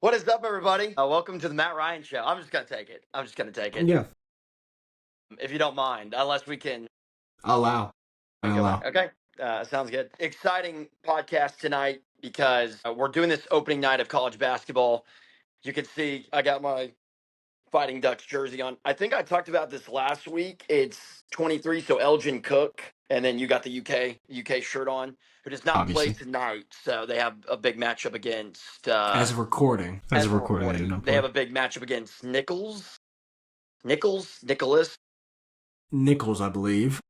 What is up, everybody? Welcome to the Matt Ryan Show. I'm just gonna take it. I'm just gonna take it, Yeah, if you don't mind, unless we can allow. I go back. allow. Okay, sounds good. Exciting podcast tonight because we're doing this opening night of college basketball. You can see I got my Fighting Ducks jersey on. I think I talked about this last week. It's 23, so Elgin Cook, and then you got the UK shirt on, who does not play Obviously, tonight. So they have a big matchup against. as of recording, As we're they did recording, not they have play. a big matchup against Nicholas. Nichols, I believe.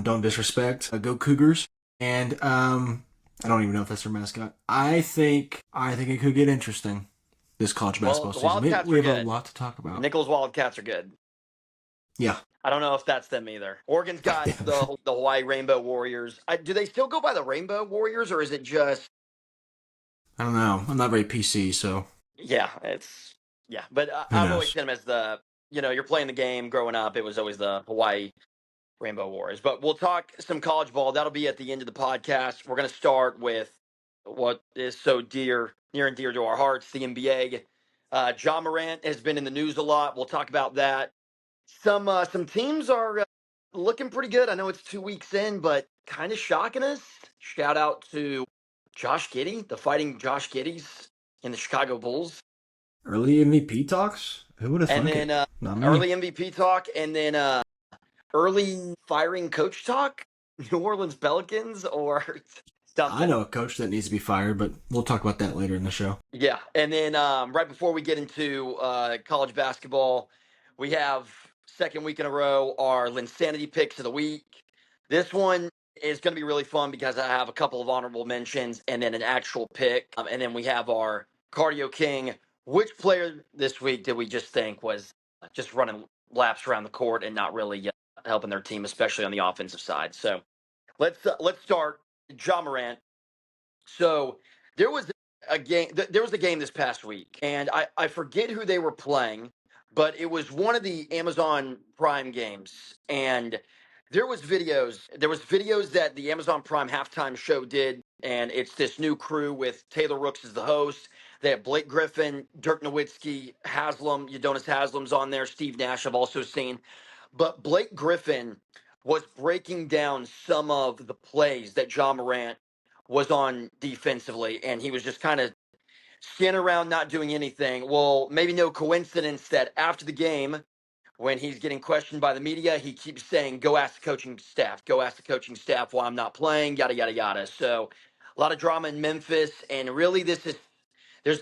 Don't disrespect. Go Cougars. And I don't even know if that's their mascot. I think it could get interesting this college Well, basketball the season. Wildcats We are have a good. lot to talk about. Nichols Wildcats are good. Yeah. I don't know if that's them either. Oregon's got the Hawaii Rainbow Warriors. Do they still go by the Rainbow Warriors, or is it just? I don't know. I'm not very PC, so Yeah, But who I've always knows? seen them as the. You're playing the game. Growing up, it was always the Hawaii Rainbow Warriors. But we'll talk some college ball. That'll be at the end of the podcast. We're going to start with what is so near and dear to our hearts, the NBA. Ja Morant has been in the news a lot. We'll talk about that. Some teams are looking pretty good. I know it's 2 weeks in, but kind of shocking us. Shout out to Josh Giddey, the fighting Josh Giddeys in the Chicago Bulls, Early MVP talks? Who would have and thunk then it? Not me. early MVP talk, and then early firing coach talk. New Orleans Pelicans or I something. know a coach that needs to be fired, but we'll talk about that later in the show. Yeah, and then right before we get into college basketball, we have second week in a row our Linsanity picks of the week. This one is going to be really fun because I have a couple of honorable mentions and then an actual pick, and then we have our Cardio King. Which player this week did we just think was just running laps around the court and not really helping their team, especially on the offensive side? So let's start Ja Morant. So there was a game. There was a game this past week, and I forget who they were playing, but it was one of the Amazon Prime games, and there was videos that the Amazon Prime halftime show did, and it's this new crew with Taylor Rooks as the host. They have Blake Griffin, Dirk Nowitzki, Haslam, Udonis Haslam's on there. Steve Nash I've also seen, but Blake Griffin was breaking down some of the plays that Ja Morant was on defensively, and he was just kind of standing around not doing anything. Well, maybe no coincidence that after the game, when he's getting questioned by the media, he keeps saying, "Go ask the coaching staff. Go ask the coaching staff why I'm not playing." Yada yada yada. So, a lot of drama in Memphis, and really, this is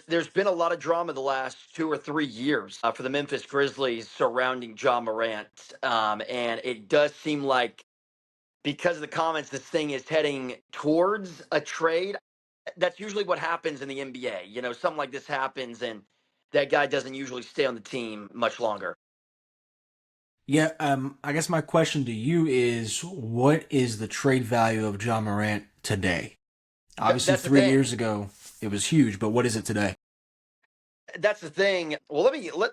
there's been a lot of drama the last 2 or 3 years for the Memphis Grizzlies surrounding Ja Morant, and it does seem like because of the comments, this thing is heading towards a trade. That's usually what happens in the NBA. Something like this happens, and that guy doesn't usually stay on the team much longer. Yeah, I guess my question to you is what is the trade value of John Morant today? Obviously, That's the 3 years thing. ago, it was huge, but what is it today? That's the thing. Well,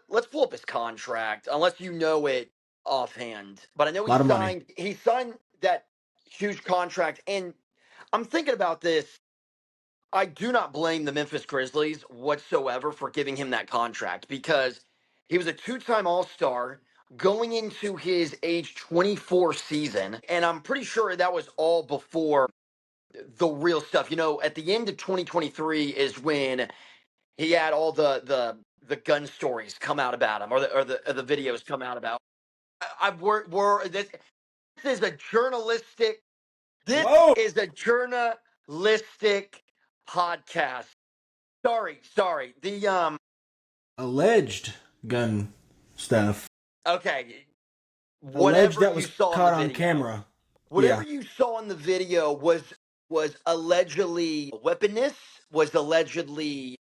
let's pull up his contract, unless you know it offhand. But I know A lot of money. he signed that huge contract, and I'm thinking about this. I do not blame the Memphis Grizzlies whatsoever for giving him that contract because he was a two-time All-Star going into his age 24 season, and I'm pretty sure that was all before the real stuff. At the end of 2023 is when he had all the gun stories come out about him, or the videos come out about. I've worked. Is a journalistic. This Whoa! is a journalistic podcast. Sorry. Alleged gun stuff. Okay, Alleged whatever that you was saw in the caught on video, camera. whatever Yeah. you saw in the video was allegedly weaponous, was allegedly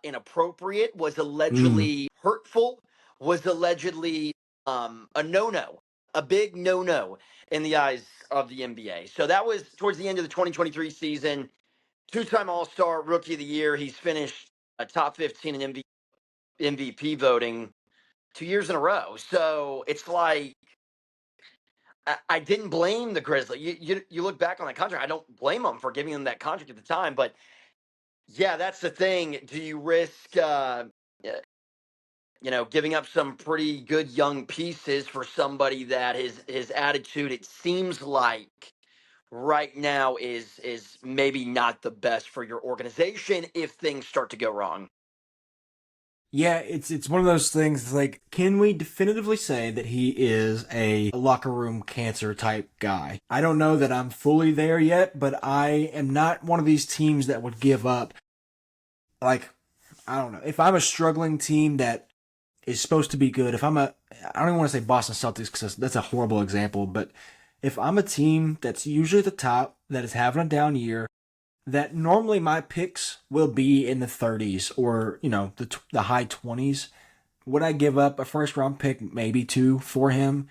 inappropriate, was Mm. allegedly hurtful, was allegedly a no-no, a big no-no in the eyes of the NBA. So that was towards the end of the 2023 season. Two-time All-Star, Rookie of the Year. He's finished a top 15 in MVP voting 2 years in a row. So it's like I didn't blame the Grizzlies. You look back on that contract. I don't blame them for giving them that contract at the time, but Yeah, that's the thing. Do you risk, giving up some pretty good young pieces for somebody that his attitude, it seems like right now is maybe not the best for your organization if things start to go wrong. Yeah, it's one of those things like, can we definitively say that he is a locker room cancer type guy? I don't know that I'm fully there yet, but I am not one of these teams that would give up. Like, I don't know. If I'm a struggling team that is supposed to be good, I don't even want to say Boston Celtics because that's a horrible example, but if I'm a team that's usually at the top, that is having a down year, that normally my picks will be in the 30s or, the high 20s. Would I give up a first round pick, maybe two, for him?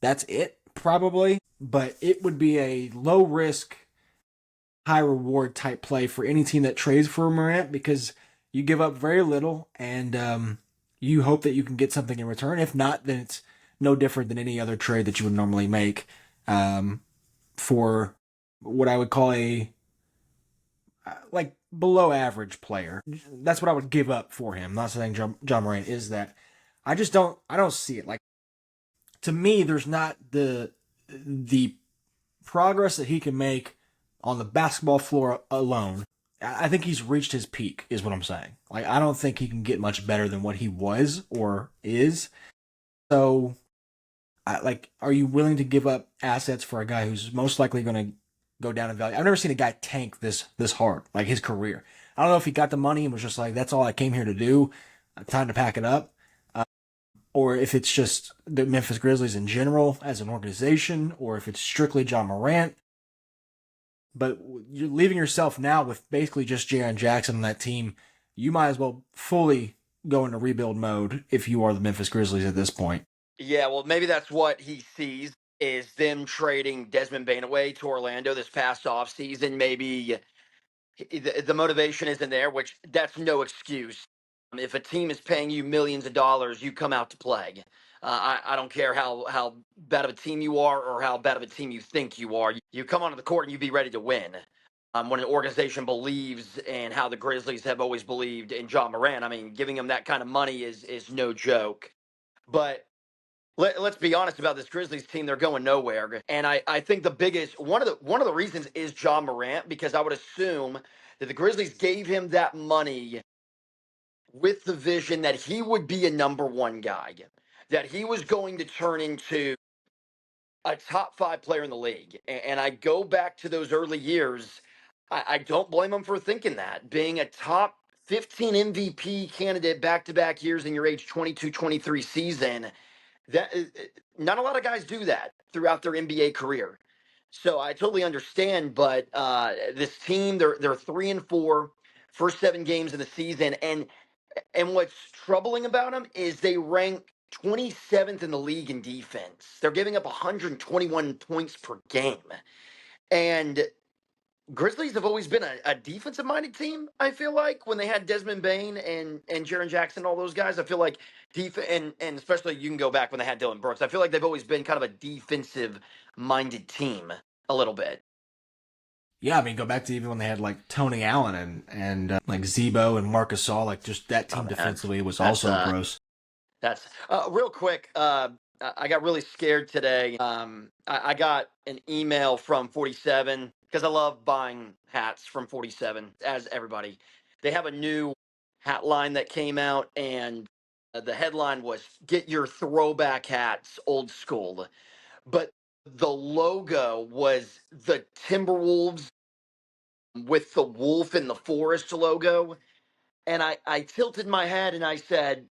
That's it, probably. But it would be a low risk, high reward type play for any team that trades for Morant because you give up very little and you hope that you can get something in return. If not, then it's no different than any other trade that you would normally make for what I would call a like below average player. That's what I would give up for him. I'm not saying John Morant is that. I don't see it. Like, to me, there's not the progress that he can make on the basketball floor alone. I think he's reached his peak, is what I'm saying. Like, I don't think he can get much better than what he was or is. So, are you willing to give up assets for a guy who's most likely going to go down in value? I've never seen a guy tank this hard, like his career. I don't know if he got the money and was just like, "That's all I came here to do. Time to pack it up," or if it's just the Memphis Grizzlies in general as an organization, or if it's strictly John Morant. But you're leaving yourself now with basically just Jaren Jackson on that team. You might as well fully go into rebuild mode if you are the Memphis Grizzlies at this point. Yeah, well, maybe that's what he sees is them trading Desmond Bane away to Orlando this past offseason. Maybe the motivation isn't there, which that's no excuse. If a team is paying you millions of dollars, you come out to play. I don't care how bad of a team you are or how bad of a team you think you are. You come onto the court and you be ready to win. When an organization believes in how the Grizzlies have always believed in John Moran, I mean, giving him that kind of money is no joke. But let's be honest about this Grizzlies team. They're going nowhere. And I think the biggest one of the reasons is John Morant, because I would assume that the Grizzlies gave him that money with the vision that he would be a number one guy, that he was going to turn into a top five player in the league. And I go back to those early years. I don't blame him for thinking that. Being a top 15 MVP candidate back to back years in your age 22, 23 season, that not a lot of guys do that throughout their NBA career. So I totally understand, but this team, they're 3-4, first 7 games of the season, and what's troubling about them is they rank 27th in the league in defense. They're giving up 121 points per game, and Grizzlies have always been a defensive minded team. I feel like when they had Desmond Bain and Jaren Jackson, all those guys, I feel like and especially you can go back when they had Dylan Brooks. I feel like they've always been kind of a defensive minded team a little bit. Yeah, I mean, go back to even when they had like Tony Allen and like Zebo and Marcus All. Like, just that Oh team man, defensively was that's also gross. that's real quick. I got really scared today. I got an email from 47 because I love buying hats from 47, as everybody. They have a new hat line that came out, and the headline was "Get your throwback hats old school." But the logo was the Timberwolves with the wolf in the forest logo. And I tilted my head and I said,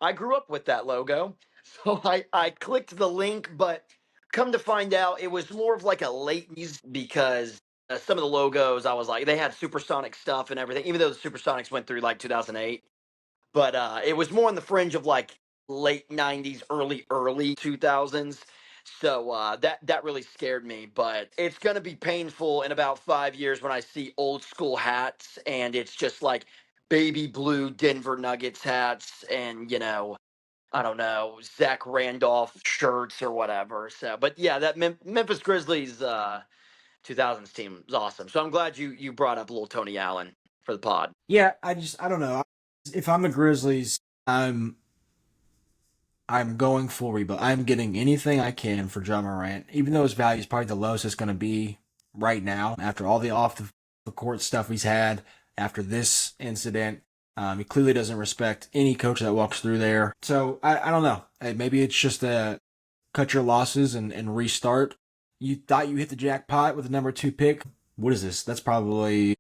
I grew up with that logo. So I clicked the link, but come to find out, it was more of like a late because some of the logos, I was like, they had supersonic stuff and everything, even though the supersonics went through like 2008. But it was more on the fringe of like late 90s, early 2000s. So that really scared me. But it's going to be painful in about 5 years when I see old school hats and it's just like baby blue Denver Nuggets hats and, I don't know, Zach Randolph shirts or whatever. So, but yeah, that Memphis Grizzlies 2000s team was awesome. So I'm glad you brought up little Tony Allen for the pod. Yeah, I don't know. If I'm the Grizzlies, I'm going full rebuild. I'm getting anything I can for Ja Morant, even though his value is probably the lowest it's going to be right now after all the off the court stuff he's had after this incident. He clearly doesn't respect any coach that walks through there. So I don't know. Hey, maybe it's just a cut your losses and restart. You thought you hit the jackpot with the number 2 pick. What is this? That's probably,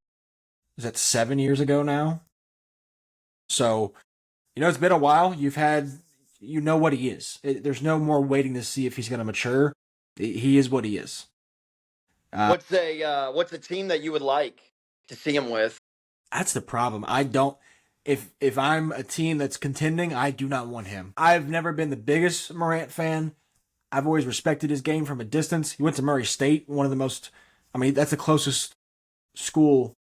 is that 7 years ago now? So, it's been a while. You know what he is. There's no more waiting to see if he's going to mature. He is what he is. What's a team that you would like to see him with? That's the problem. I don't. If I'm a team that's contending, I do not want him. I've never been the biggest Morant fan. I've always respected his game from a distance. He went to Murray State, one of the most. I mean, that's the closest school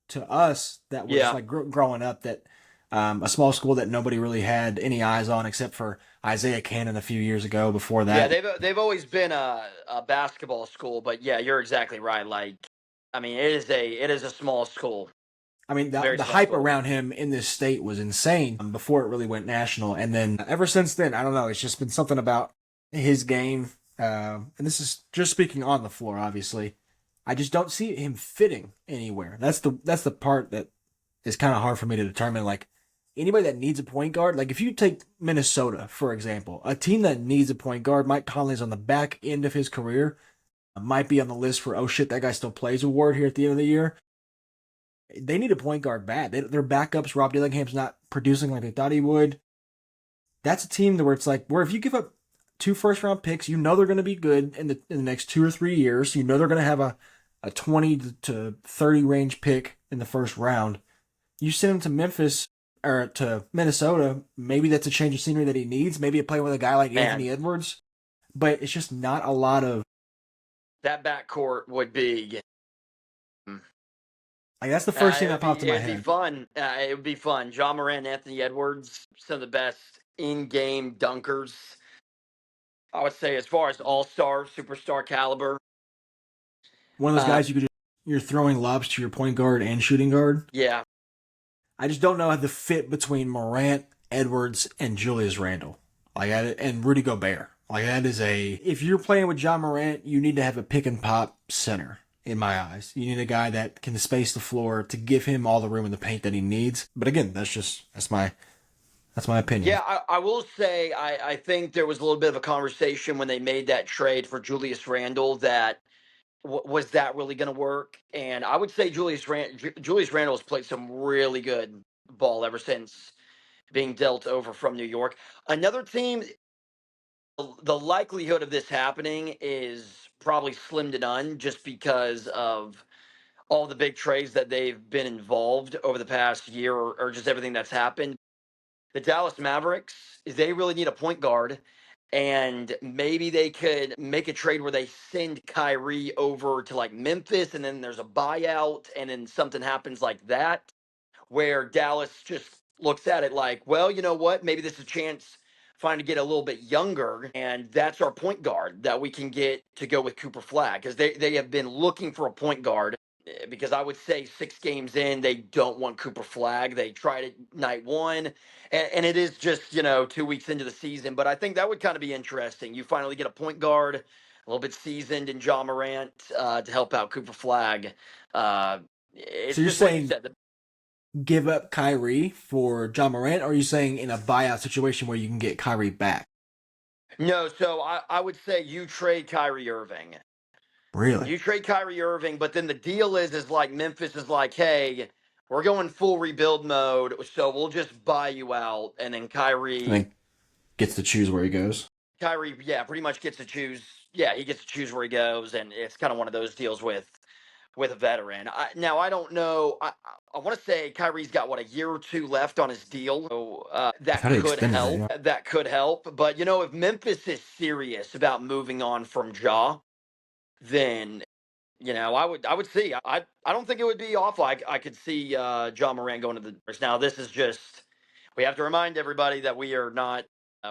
to us that was like growing up. That a small school that nobody really had any eyes on except for Isaiah Cannon a few years ago. Before that, they've always been a basketball school, but yeah, you're exactly right. Like, I mean, it is a small school. I mean, the hype around him in this state was insane before it really went national. And then ever since then, I don't know. It's just been something about his game. And this is just speaking on the floor, obviously. I just don't see him fitting anywhere. That's the part that is kind of hard for me to determine. Like, anybody that needs a point guard, like if you take Minnesota, for example, a team that needs a point guard, Mike Conley's on the back end of his career, might be on the list for, oh shit, that guy still plays award here at the end of the year. They need a point guard bad. Their backups, Rob Dillingham's not producing like they thought he would. That's a team where it's like, where if you give up 2 first-round picks, they're going to be good in the next 2 or 3 years. They're going to have a 20 to 30 range pick in the first round. You send him to Memphis or to Minnesota, maybe that's a change of scenery that he needs. Maybe a play with a guy like Anthony Edwards. But it's just not a lot of... That backcourt would be... Like, that's the first thing that popped in my head. It'd be fun. It would be fun. Ja Morant, Anthony Edwards, some of the best in-game dunkers. I would say as far as all-star, superstar caliber. One of those guys you're throwing lobs to your point guard and shooting guard. Yeah. I just don't know how the fit between Morant, Edwards, and Julius Randle. And Rudy Gobert. Like, that is if you're playing with Ja Morant, you need to have a pick and pop center. In my eyes, you need a guy that can space the floor to give him all the room in the paint that he needs. But again, that's my opinion. Yeah, I will say I think there was a little bit of a conversation when they made that trade for Julius Randle that was that really going to work? And I would say Julius Randle has played some really good ball ever since being dealt over from New York. Another team, the likelihood of this happening is probably slim to none just because of all the big trades that they've been involved over the past year or just everything that's happened. The Dallas Mavericks, they really need a point guard. And maybe they could make a trade where they send Kyrie over to like Memphis and then there's a buyout and then something happens like that where Dallas just looks at it like, well, you know what? Maybe this is a chance finally to get a little bit younger, and that's our point guard that we can get to go with Cooper Flag because they have been looking for a point guard. Because I would say 6 games in, they don't want Cooper Flag. They tried it night 1, and it is just 2 weeks into the season. But I think that would kind of be interesting. You finally get a point guard, a little bit seasoned in Ja Morant to help out Cooper Flag. So you're saying give up Kyrie for Ja Morant, or are you saying in a buyout situation where you can get Kyrie back? No, so I would say you trade Kyrie Irving. Really? You trade Kyrie Irving, but then the deal is like Memphis is like, hey, we're going full rebuild mode, so we'll just buy you out, and then Kyrie gets to choose where he goes. Kyrie, yeah, pretty much gets to choose. Yeah, he gets to choose where he goes, and it's kind of one of those deals with a veteran. Now, I don't know. I want to say Kyrie's got, a year or 2 left on his deal. So, that could help. Yeah. That could help. But, if Memphis is serious about moving on from Ja, then, I would see. I don't think it would be awful. I could see Ja Morant going to the – now, this is just – we have to remind everybody that we are not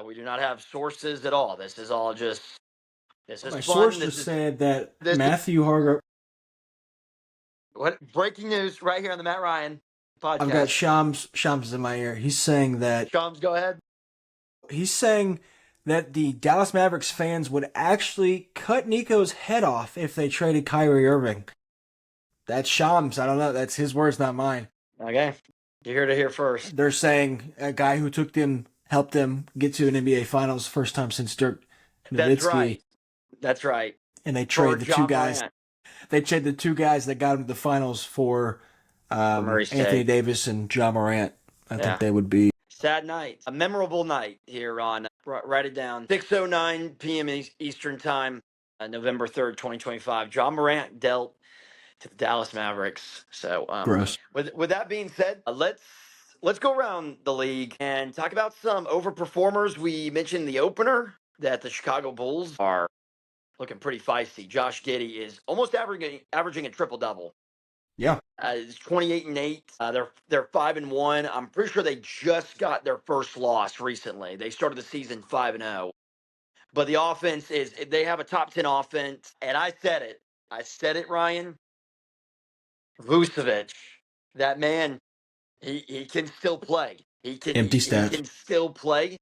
we do not have sources at all. This is all just – this is my fun. Source just said that Matthew Hargrove – What breaking news right here on the Matt Ryan I've got podcast. Shams in my ear. He's saying Shams, go ahead. the Dallas Mavericks fans would actually cut Nico's head off if they traded Kyrie Irving. That's Shams. I don't know. That's his words, not mine. Okay. You're here to hear first. They're saying a guy who helped them get to an NBA Finals first time since Dirk Nowitzki. That's right. That's right. And they trade the two guys. Morant. They trade the two guys that got him to the finals for Anthony Davis and Ja Morant. I think they would be. Sad night. A memorable night here on, write it down, 6:09 p.m. Eastern Time, November 3rd, 2025. Ja Morant dealt to the Dallas Mavericks. So, Gross. With that being said, let's go around the league and talk about some overperformers. We mentioned the opener that the Chicago Bulls are looking pretty feisty. Josh Giddey is almost averaging a triple-double. Yeah. It's 28-8. They're 5-1. I'm pretty sure they just got their first loss recently. They started the season 5-0. But the offense they have a top 10 offense. And I said it, Ryan. Vucevic, that man, he can still play. Empty stats. He can still play.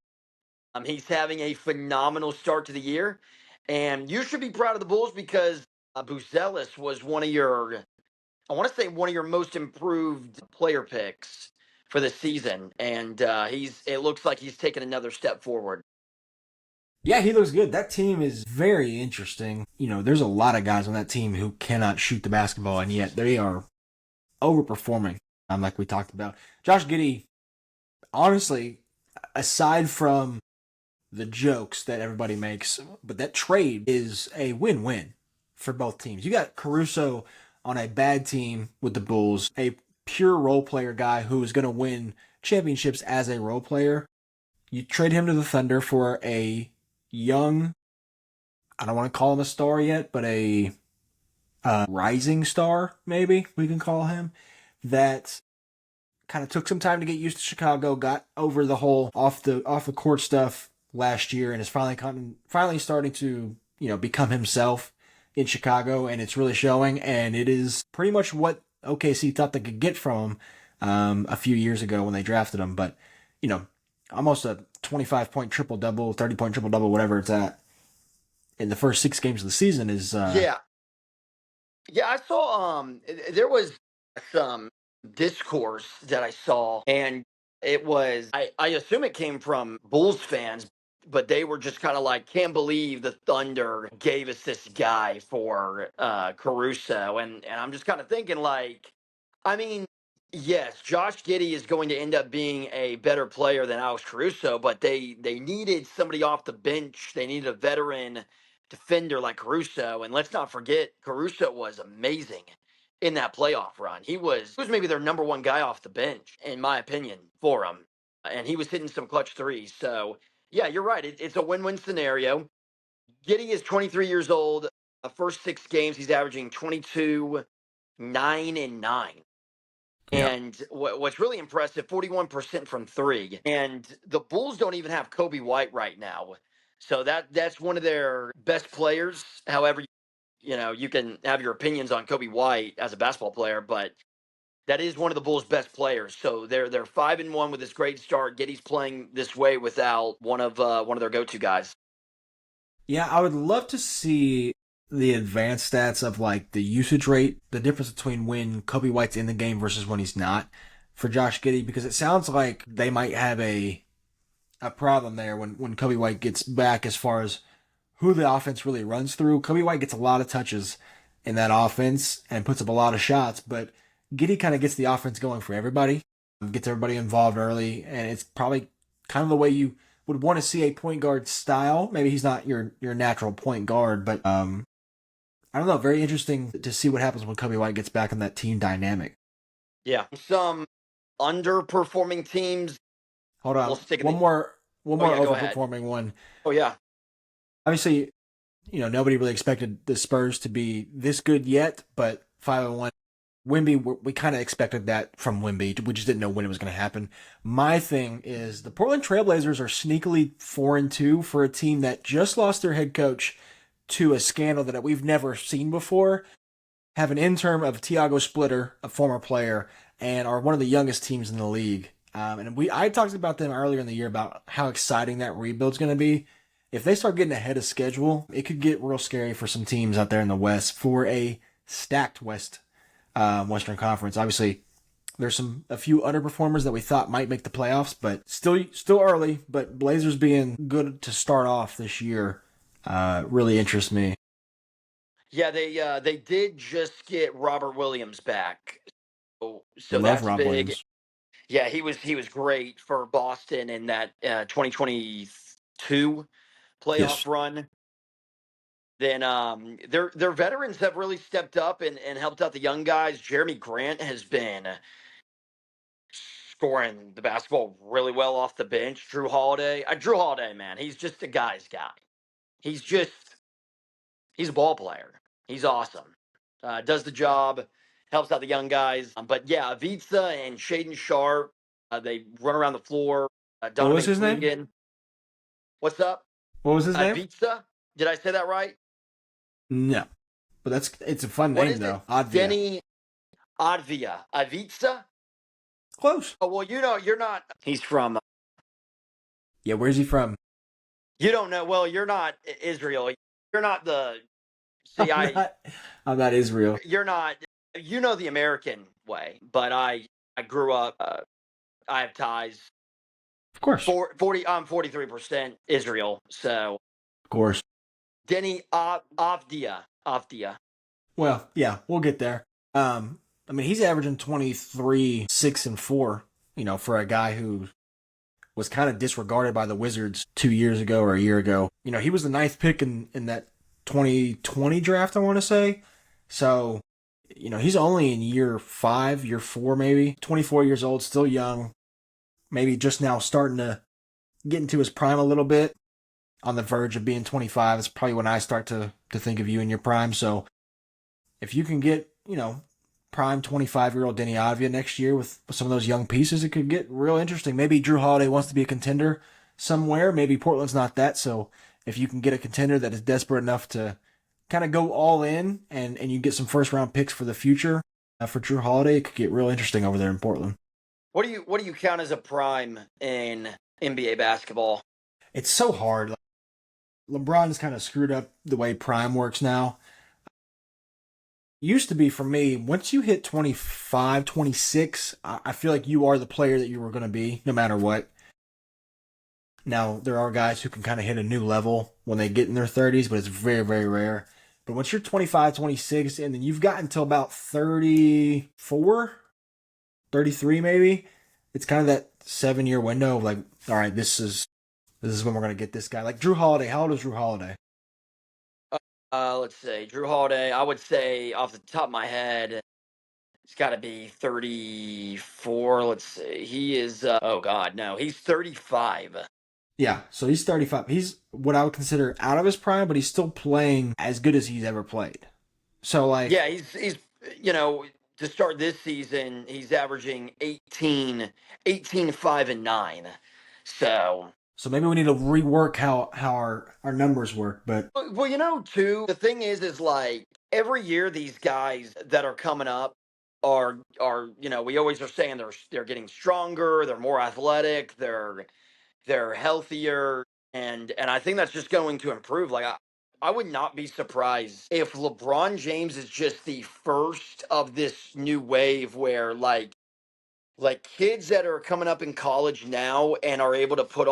He's having a phenomenal start to the year. And you should be proud of the Bulls because Buzelis was one of your most improved player picks for the season. And it looks like he's taken another step forward. Yeah, he looks good. That team is very interesting. There's a lot of guys on that team who cannot shoot the basketball, and yet they are overperforming, like we talked about. Josh Giddey, honestly, aside from the jokes that everybody makes, but that trade is a win-win for both teams. You got Caruso on a bad team with the Bulls, a pure role player guy who is going to win championships as a role player. You trade him to the Thunder for a young, I don't want to call him a star yet, but a rising star, maybe we can call him, that kind of took some time to get used to Chicago, got over the whole off the court stuff last year, and is finally starting to become himself in Chicago, and it's really showing. And it is pretty much what OKC thought they could get from him a few years ago when they drafted him. But almost a 25-point triple-double, 30-point triple-double, whatever it's at, in the first 6 games of the season is... Yeah, I saw there was some discourse that I saw, and it was, I assume it came from Bulls fans, but they were just kind of like, can't believe the Thunder gave us this guy for Caruso. And I'm just kind of thinking, like, I mean, yes, Josh Giddey is going to end up being a better player than Alex Caruso, but they needed somebody off the bench. They needed a veteran defender like Caruso. And let's not forget, Caruso was amazing in that playoff run. He was maybe their number one guy off the bench, in my opinion, for them. And he was hitting some clutch threes. So, yeah, you're right. It's a win-win scenario. Giddey is 23 years old. The first 6 games, he's averaging 22, 9, and 9. Yeah. And what's really impressive, 41% from 3. And the Bulls don't even have Kobe White right now. So that's one of their best players. However, you can have your opinions on Kobe White as a basketball player, but that is one of the Bulls' best players. So they're 5-1 with this great start. Giddey's playing this way without one of their go-to guys. Yeah, I would love to see the advanced stats of like the usage rate, the difference between when Kobe White's in the game versus when he's not for Josh Giddey, because it sounds like they might have a problem there when Kobe White gets back as far as who the offense really runs through. Kobe White gets a lot of touches in that offense and puts up a lot of shots, but Giddey kind of gets the offense going for everybody, gets everybody involved early, and it's probably kind of the way you would want to see a point guard style. Maybe he's not your natural point guard, but I don't know. Very interesting to see what happens when Kobe White gets back in that team dynamic. Yeah. Some underperforming teams. Hold on. One more overperforming one. Oh, yeah. Obviously, nobody really expected the Spurs to be this good yet, but 5-1. Wemby, we kind of expected that from Wemby. We just didn't know when it was going to happen. My thing is the Portland Trailblazers are sneakily 4-2 for a team that just lost their head coach to a scandal that we've never seen before. Have an interim of Tiago Splitter, a former player, and are one of the youngest teams in the league. And I talked about them earlier in the year about how exciting that rebuild's going to be. If they start getting ahead of schedule, it could get real scary for some teams out there in the West for a stacked Western Conference. Obviously, there's a few underperformers that we thought might make the playoffs, but still early. But Blazers being good to start off this year really interests me. Yeah, they did just get Robert Williams back, so Love that's Rob big. Williams. Yeah, he was great for Boston in that 2022 Yes. playoff run. Then their veterans have really stepped up and helped out the young guys. Jeremy Grant has been scoring the basketball really well off the bench. Drew Holiday, man, he's just a guy's guy. He's just he's a ball player. He's awesome. Does the job, helps out the young guys. But yeah, Avitsa and Shaden Sharp, they run around the floor. What was Donovan his name? Clegan. What's up? What was his name? Avitsa? Did I say that right? No, but it's a fun What name is it? though. Advia. Denny Advia. Avitsa? Close. Oh, well, you're not. He's from. Yeah, where's he from? You don't know. Well, you're not Israel. You're not the. See, I'm not Israel. You're not. You know the American way, but I grew up. I have ties. Of course. 40. I'm 43% Israel. So. Of course. Denny Avdia. Well, yeah, we'll get there. I mean, he's averaging 23, 6, and 4. You know, for a guy who was kind of disregarded by the Wizards 2 years ago or a year ago. You know, he was the ninth pick in that 2020 draft, I want to say. So, you know, he's only in year 5, year 4 maybe. 24 years old, still young. Maybe just now starting to get into his prime a little bit. On the verge of being 25. It's probably when I start to think of you in your prime. So if you can get, you know, prime 25-year-old Denny Avdia next year with some of those young pieces, it could get real interesting. Maybe Drew Holiday wants to be a contender somewhere. Maybe Portland's not that. So if you can get a contender that is desperate enough to kind of go all in and you get some first-round picks for the future for Drew Holiday, it could get real interesting over there in Portland. What do you count as a prime in NBA basketball? It's so hard. LeBron's kind of screwed up the way prime works now. Used to be for me, once you hit 25, 26, I feel like you are the player that you were going to be, no matter what. Now, there are guys who can kind of hit a new level when they get in their 30s, but it's very, very rare. But once you're 25, 26, and then you've got until about 34, 33 maybe, it's kind of that 7-year window of like, all right, this is when we're going to get this guy. Like Drew Holiday. How old is Drew Holiday? Let's see. Drew Holiday, I would say off the top of my head, it's got to be 34. Let's see. He is, oh God, no, he's 35. Yeah, so he's 35. He's what I would consider out of his prime, but he's still playing as good as he's ever played. So, like. Yeah, he's you know, to start this season, he's averaging 18, 5, and 9. So. So maybe we need to rework how our numbers work, but Well, you know, too, the thing is like every year these guys that are coming up we always are saying they're getting stronger, they're more athletic, they're healthier, and I think that's just going to improve. Like I would not be surprised if LeBron James is just the first of this new wave where like kids that are coming up in college now and are able to put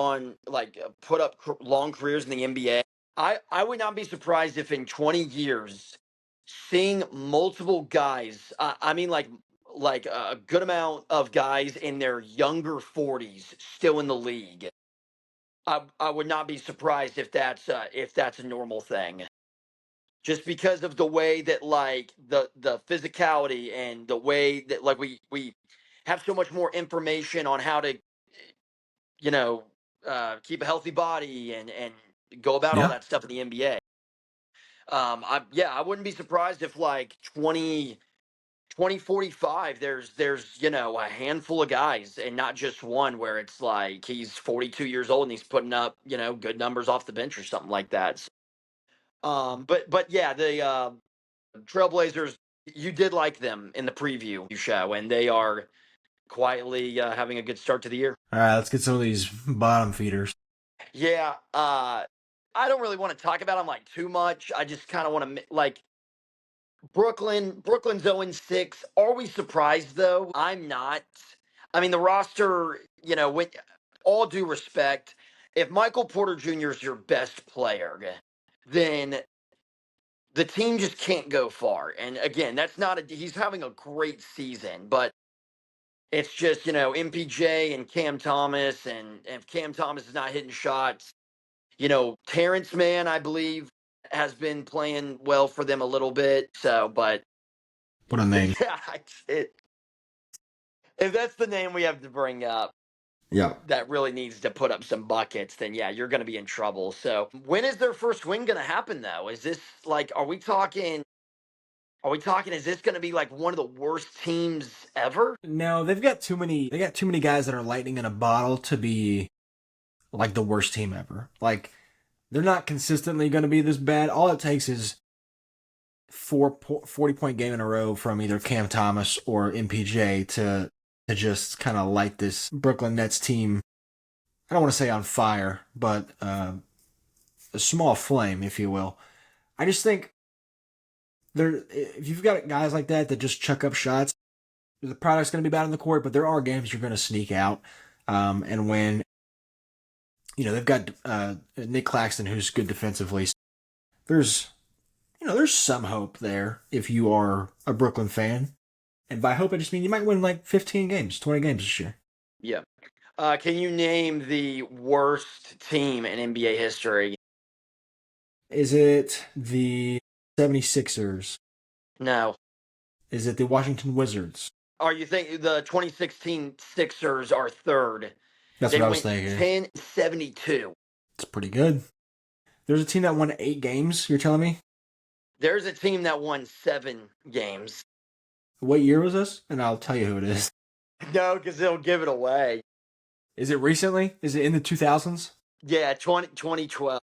up long careers in the NBA. I would not be surprised if in 20 years seeing multiple guys, I mean like a good amount of guys in their younger 40s still in the league. I would not be surprised if that's a normal thing. Just because of the way that like the physicality and the way that like we have so much more information on how to you know keep a healthy body and go about all yeah. that stuff in the NBA. I wouldn't be surprised if like 2045 there's a handful of guys and not just one where it's like he's 42 years old and he's putting up good numbers off the bench or something like that. But yeah, the Trailblazers, You did like them in the preview show, and they are quietly having a good start to the year. All right, let's get some of these bottom feeders. Yeah, I don't really want to talk about them like too much. I just kind of want to like Brooklyn. Brooklyn's 0-6. Are we surprised though? I'm not. I mean, the roster, with all due respect, if Michael Porter Jr. is your best player, then the team just can't go far. And again, that's not he's having a great season, but it's just, MPJ and Cam Thomas. And if Cam Thomas is not hitting shots, Terrence Mann, I believe, has been playing well for them a little bit. So, but What a name. yeah, if that's the name we have to bring up, Yeah. that really needs to put up some buckets, then yeah, you're going to be in trouble. So, when is their first win going to happen, though? Is this like, are we talking? Is this going to be like one of the worst teams ever? No, they've got too many. They got too many guys that are lightning in a bottle to be like the worst team ever. Like they're not consistently going to be this bad. All it takes is 40-point game in a row from either Cam Thomas or MPJ to just kind of light this Brooklyn Nets team. I don't want to say on fire, but a small flame, if you will. I just think if you've got guys like that that just chuck up shots, the product's going to be bad on the court, but there are games you're going to sneak out. And when, they've got Nick Claxton, who's good defensively, there's some hope there if you are a Brooklyn fan. And by hope, I just mean you might win like 15 games, 20 games this year. Yeah. Can you name the worst team in NBA history? Is it the 76ers? No. Is it the Washington Wizards? Are you think the 2016 Sixers are third? That's They what I was went thinking. 10-72. It's pretty good. There's a team that won 8 games, you're telling me? There's a team that won 7 games. What year was this? And I'll tell you who it is. No, because they'll give it away. Is it recently? Is it in the 2000s? Yeah, 2012.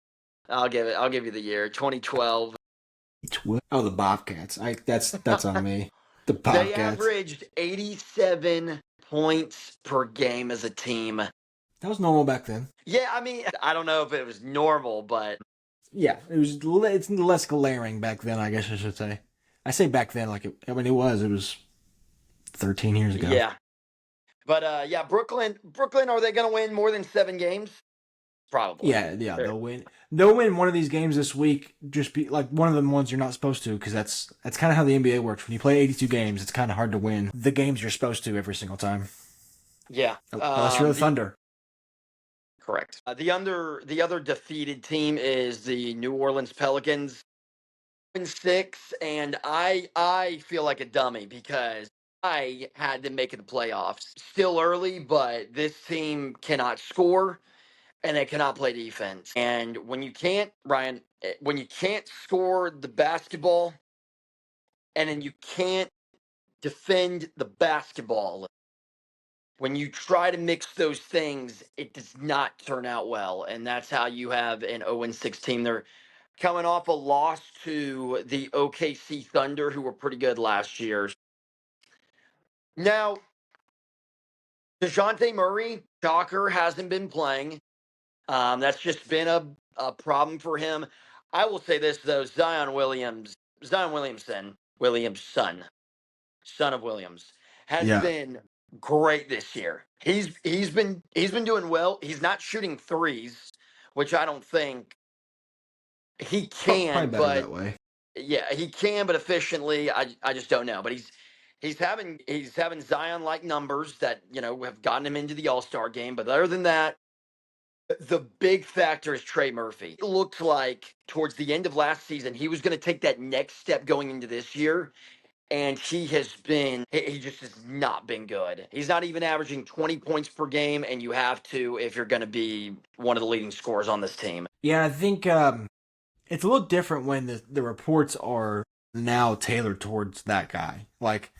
I'll give you the year. 2012. Oh, the Bobcats. That's on me. The They Bobcats. averaged 87 points per game as a team. That was normal back then. Yeah, I mean, I don't know if it was normal, but Yeah, it's less glaring back then, I guess I should say. I say back then like it was 13 years ago. yeah. But yeah, Brooklyn, are they going to win more than 7 games? Probably. Yeah, they'll win. They'll win one of these games this week. Just be like one of the ones you're not supposed to, because that's kind of how the NBA works. When you play 82 games, it's kind of hard to win the games you're supposed to every single time. Yeah. Unless you're the Thunder. Correct. The other defeated team is the New Orleans Pelicans. 6, and I feel like a dummy because I had them making the playoffs. Still early, but this team cannot score and they cannot play defense. And when you can't, Ryan, when you can't score the basketball and then you can't defend the basketball, when you try to mix those things, it does not turn out well. And that's how you have an 0-6 team. They're coming off a loss to the OKC Thunder, who were pretty good last year. Now, DeJounte Murray, shocker, hasn't been playing. That's just been a problem for him. I will say this, though, Zion Williamson, son of Williams, has been great this year. He's been doing well. He's not shooting threes, which I don't think he can, Probably better but that way. yeah, he can, but efficiently, I just don't know. But he's having Zion like numbers that have gotten him into the All-Star game. But other than that, the big factor is Trey Murphy. It looked like towards the end of last season he was going to take that next step going into this year, and he just has not been good. He's not even averaging 20 points per game, and you have to if you're going to be one of the leading scorers on this team. Yeah, I think it's a little different when the reports are now tailored towards that guy. Like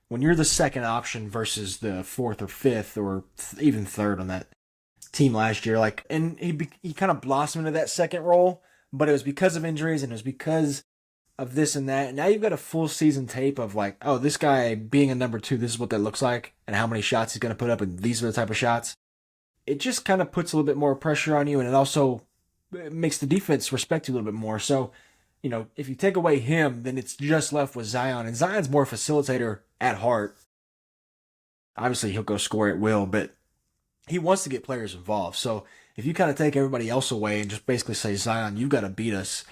when you're the second option versus the fourth or fifth or even third on that team last year. Like, and he kind of blossomed into that second role, but it was because of injuries and it was because of this and that. And now you've got a full season tape of like, oh, this guy being a number two, this is what that looks like, and how many shots he's going to put up, and these are the type of shots. It just kind of puts a little bit more pressure on you, and it also makes the defense respect you a little bit more. So, if you take away him, then it's just left with Zion, and Zion's more facilitator at heart. Obviously, he'll go score at will, but he wants to get players involved. So if you kind of take everybody else away and just basically say, Zion, you've got to beat us,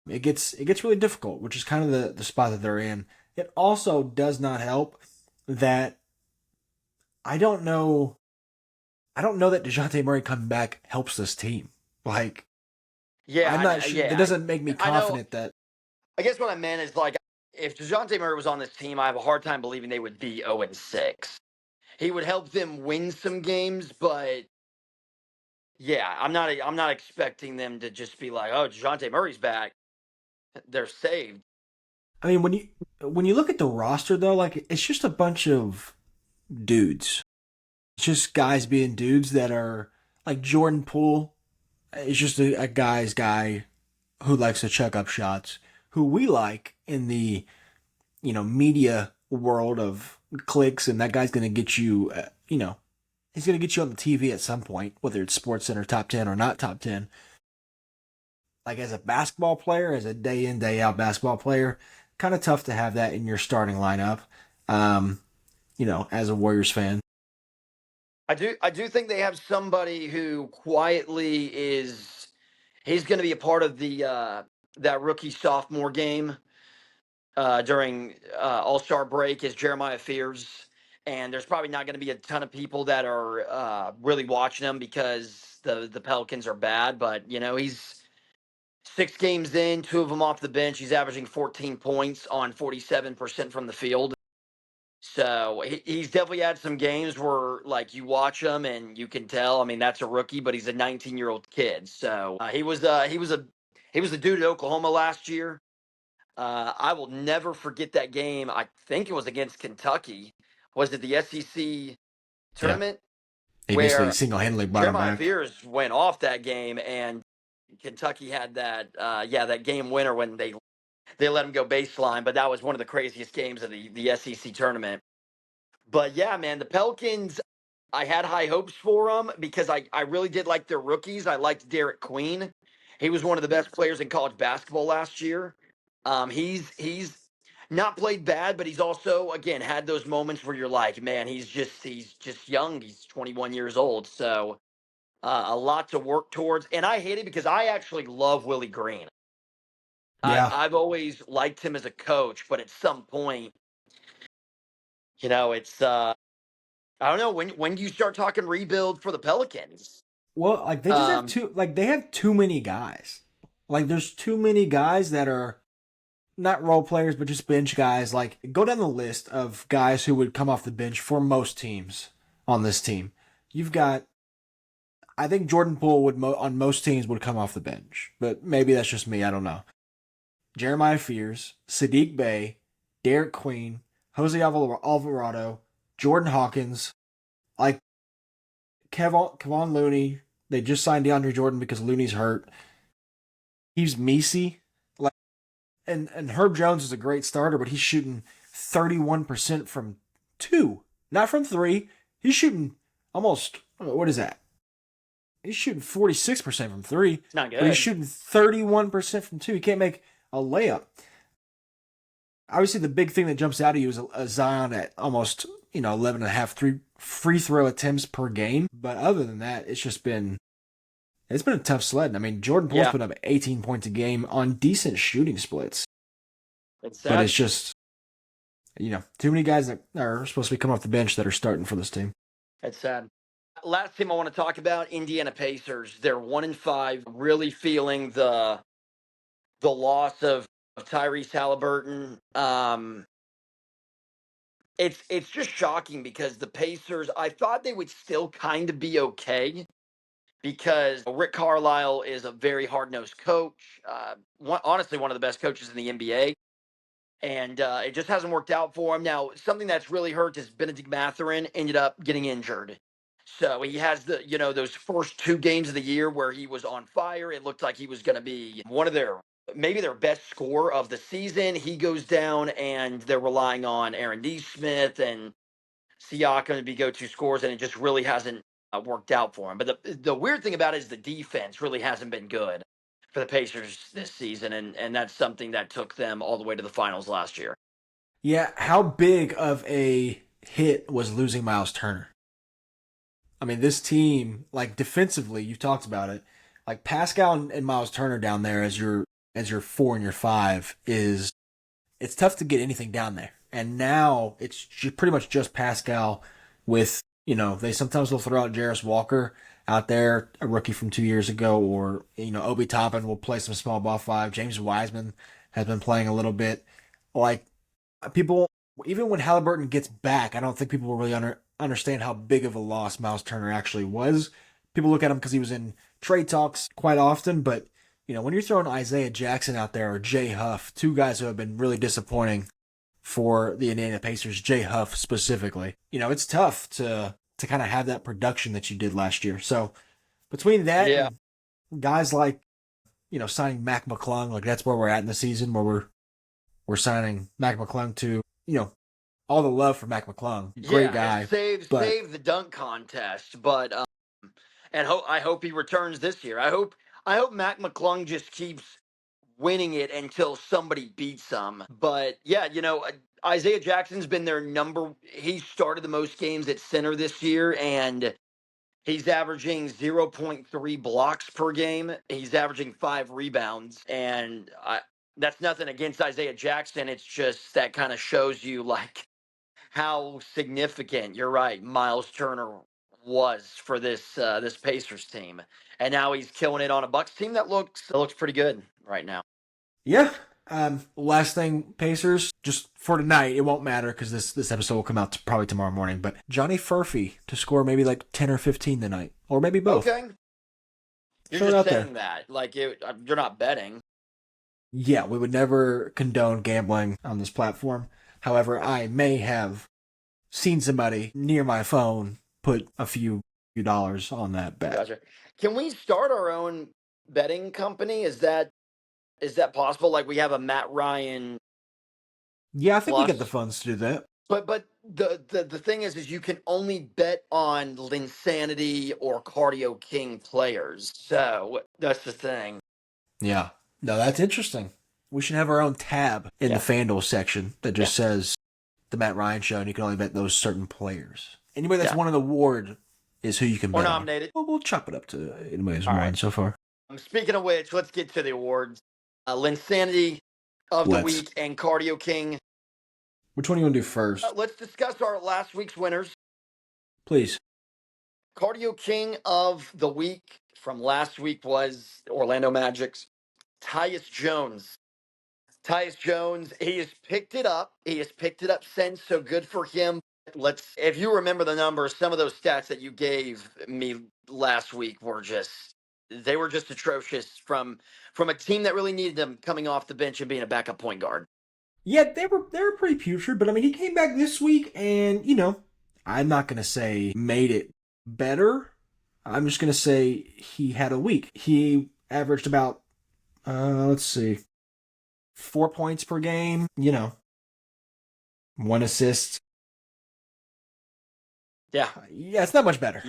it gets really difficult, which is kind of the spot that they're in. It also does not help that I don't know that DeJounte Murray coming back helps this team. Like, Yeah, I'm not sure. yeah. It doesn't make me I know. confident that. I guess what I meant is like if DeJounte Murray was on this team, I have a hard time believing they would be 0-6. He would help them win some games, but yeah, I'm not expecting them to just be like, oh, DeJounte Murray's back. They're saved. I mean, when you look at the roster though, like it's just a bunch of dudes. It's just guys being dudes that are like Jordan Poole. It's just a guy's guy who likes to chuck up shots. Who we like in the media world of clicks, and that guy's going to get you. He's going to get you on the TV at some point, whether it's Sports Center top 10 or not top 10. Like as a basketball player, as a day in day out basketball player, kind of tough to have that in your starting lineup. As a Warriors fan. I do think they have somebody who quietly he's going to be a part of the that rookie sophomore game during All-Star break is Jeremiah Fears. And there's probably not going to be a ton of people that are really watching him because the Pelicans are bad. But, he's 6 games in, 2 of them off the bench. He's averaging 14 points on 47% from the field. So he's definitely had some games where, like, you watch him and you can tell. I mean, that's a rookie, but he's a 19-year-old kid. So he was a dude at Oklahoma last year. I will never forget that game. I think it was against Kentucky. Was it the SEC Yeah, tournament he basically where single-handedly brought him Jeremiah back. Fears went off that game and Kentucky had that game winner when they let him go baseline. But that was one of the craziest games of the SEC tournament. But yeah, man, the Pelicans. I had high hopes for them because I really did like their rookies. I liked Derek Queen. He was one of the best players in college basketball last year. He's not played bad, but he's also again had those moments where you're like, man, he's just young. He's 21 years old, so a lot to work towards. And I hate it because I actually love Willie Green. Yeah. I've always liked him as a coach, but at some point, it's I don't know when do you start talking rebuild for the Pelicans? Well, like they just have Um, too like they have too many guys. Like there's too many guys that are not role players, but just bench guys. Like go down the list of guys who would come off the bench for most teams on this team. You've got, I think Jordan Poole would on most teams would come off the bench, but maybe that's just me. I don't know. Jeremiah Fears, Sadiq Bey, Derek Queen, Jose Alvarado, Jordan Hawkins, like Kevon Looney. They just signed DeAndre Jordan because Looney's hurt. He's Messi. Like and Herb Jones is a great starter, but he's shooting 31% from 2, not from 3. He's shooting almost, what is that? He's shooting 46% from 3, it's not but he's good. shooting 31% from 2. He can't make a layup. Obviously, the big thing that jumps out at you is a Zion at almost 11 and a half free throw attempts per game. But other than that, it's been a tough sled. I mean, Jordan Poole's Yeah, put up 18 points a game on decent shooting splits, it's but sad. it's just too many guys that are supposed to be coming off the bench that are starting for this team. It's sad. Last team I want to talk about, Indiana Pacers. They're 1-5, really feeling the loss of Tyrese Halliburton. It's just shocking because the Pacers, I thought they would still kind of be okay because Rick Carlisle is a very hard nosed coach. Honestly, one of the best coaches in the NBA. And it just hasn't worked out for him. Now, something that's really hurt is Benedict Mathurin ended up getting injured. So he has those first 2 games of the year where he was on fire. It looked like he was going to be one of their maybe their best scorer of the season. He goes down, and they're relying on Aaron Nesmith and Siakam to be go-to scorers, and it just really hasn't worked out for him. But the weird thing about it is the defense really hasn't been good for the Pacers this season, and that's something that took them all the way to the finals last year. Yeah, how big of a hit was losing Miles Turner? I mean, this team, like defensively, you talked about it. Like Pascal and Miles Turner down there as your 4 and your 5 is it's tough to get anything down there. And now it's pretty much just Pascal with, they sometimes will throw out Jarris Walker out there, a rookie from 2 years ago, or, Obi Toppin will play some small ball 5. James Wiseman has been playing a little bit. Like, people, even when Halliburton gets back, I don't think people will really understand how big of a loss Miles Turner actually was. People look at him because he was in trade talks quite often, but when you're throwing Isaiah Jackson out there or Jay Huff, two guys who have been really disappointing for the Indiana Pacers, Jay Huff specifically, it's tough to kind of have that production that you did last year. So between that and guys like, signing Mac McClung, like that's where we're at in the season, where we're signing Mac McClung to, all the love for Mac McClung. Great guy. Save the dunk contest, but and I hope he returns this year. I hope Mac McClung just keeps winning it until somebody beats him. But yeah, Isaiah Jackson's been their he started the most games at center this year, and he's averaging 0.3 blocks per game. He's averaging 5 rebounds, and that's nothing against Isaiah Jackson. It's just that kind of shows you like how significant, you're right, Miles Turner was for this Pacers team, and now he's killing it on a Bucks team that looks pretty good right now. Yeah. Last thing, Pacers, just for tonight, it won't matter because this episode will come out probably tomorrow morning. But Johnny Furphy to score maybe like 10 or 15 tonight, or maybe both. Okay, you're Throw just saying that like you're not betting. Yeah, we would never condone gambling on this platform. However, I may have seen somebody near my phone put a few dollars on that bet. Gotcha. Can we start our own betting company? Is that possible? Like we have a Matt Ryan. Yeah, I think we get the funds to do that. But the thing is you can only bet on Linsanity or Cardio King players. So that's the thing. Yeah. No, that's interesting. We should have our own tab in the FanDuel section that just says the Matt Ryan Show, and you can only bet those certain players. Anybody that's won an award is who you can bet or nominated. Well, we'll chop it up to anybody who's won so far. Speaking of which, let's get to the awards. Linsanity of the week and Cardio King. Which one do you want to do first? Let's discuss our last week's winners. Please. Cardio King of the week from last week was Orlando Magic's Tyus Jones. Tyus Jones, he has picked it up. He has picked it up since, so good for him. If you remember the numbers, some of those stats that you gave me last week were just atrocious from a team that really needed him coming off the bench and being a backup point guard. Yeah, they were pretty putrid, but I mean, he came back this week and, I'm not going to say made it better. I'm just going to say he had a week. He averaged about, 4 points per game, 1 assist. Yeah. Yeah, it's not much better.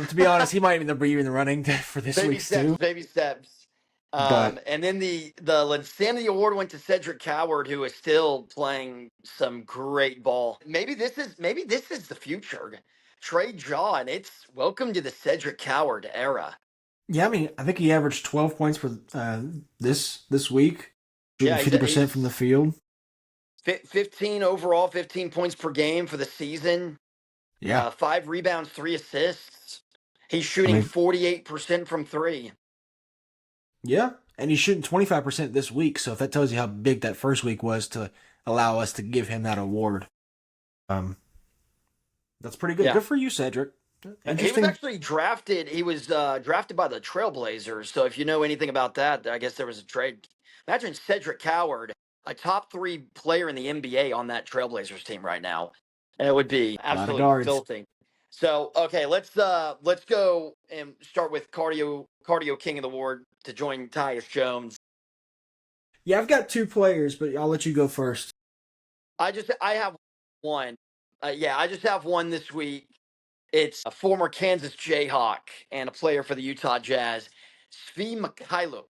To be honest, he might even be in the running for this week's too. Baby steps. And then the Linsanity Award went to Cedric Coward, who is still playing some great ball. Maybe this is the future. Trade Jaw, and it's welcome to the Cedric Coward era. Yeah, I mean, I think he averaged 12 points for this week. Shooting 50% from the field. 15 overall, 15 points per game for the season. Yeah. 5 rebounds, 3 assists. He's shooting 48% from 3. Yeah, and he's shooting 25% this week, so if that tells you how big that first week was to allow us to give him that award. That's pretty good. Yeah. Good for you, Cedric. He was actually drafted. He was drafted by the Trailblazers, so if you know anything about that, I guess there was a trade. Imagine Cedric Coward, a top 3 player in the NBA on that Trailblazers team right now. And it would be absolutely filthy. So, okay, let's go and start with Cardio King of the Award to join Tyus Jones. Yeah, I've got two players, but I'll let you go first. I have one. Yeah, I just have one this week. It's a former Kansas Jayhawk and a player for the Utah Jazz, Svi Mikhailuk.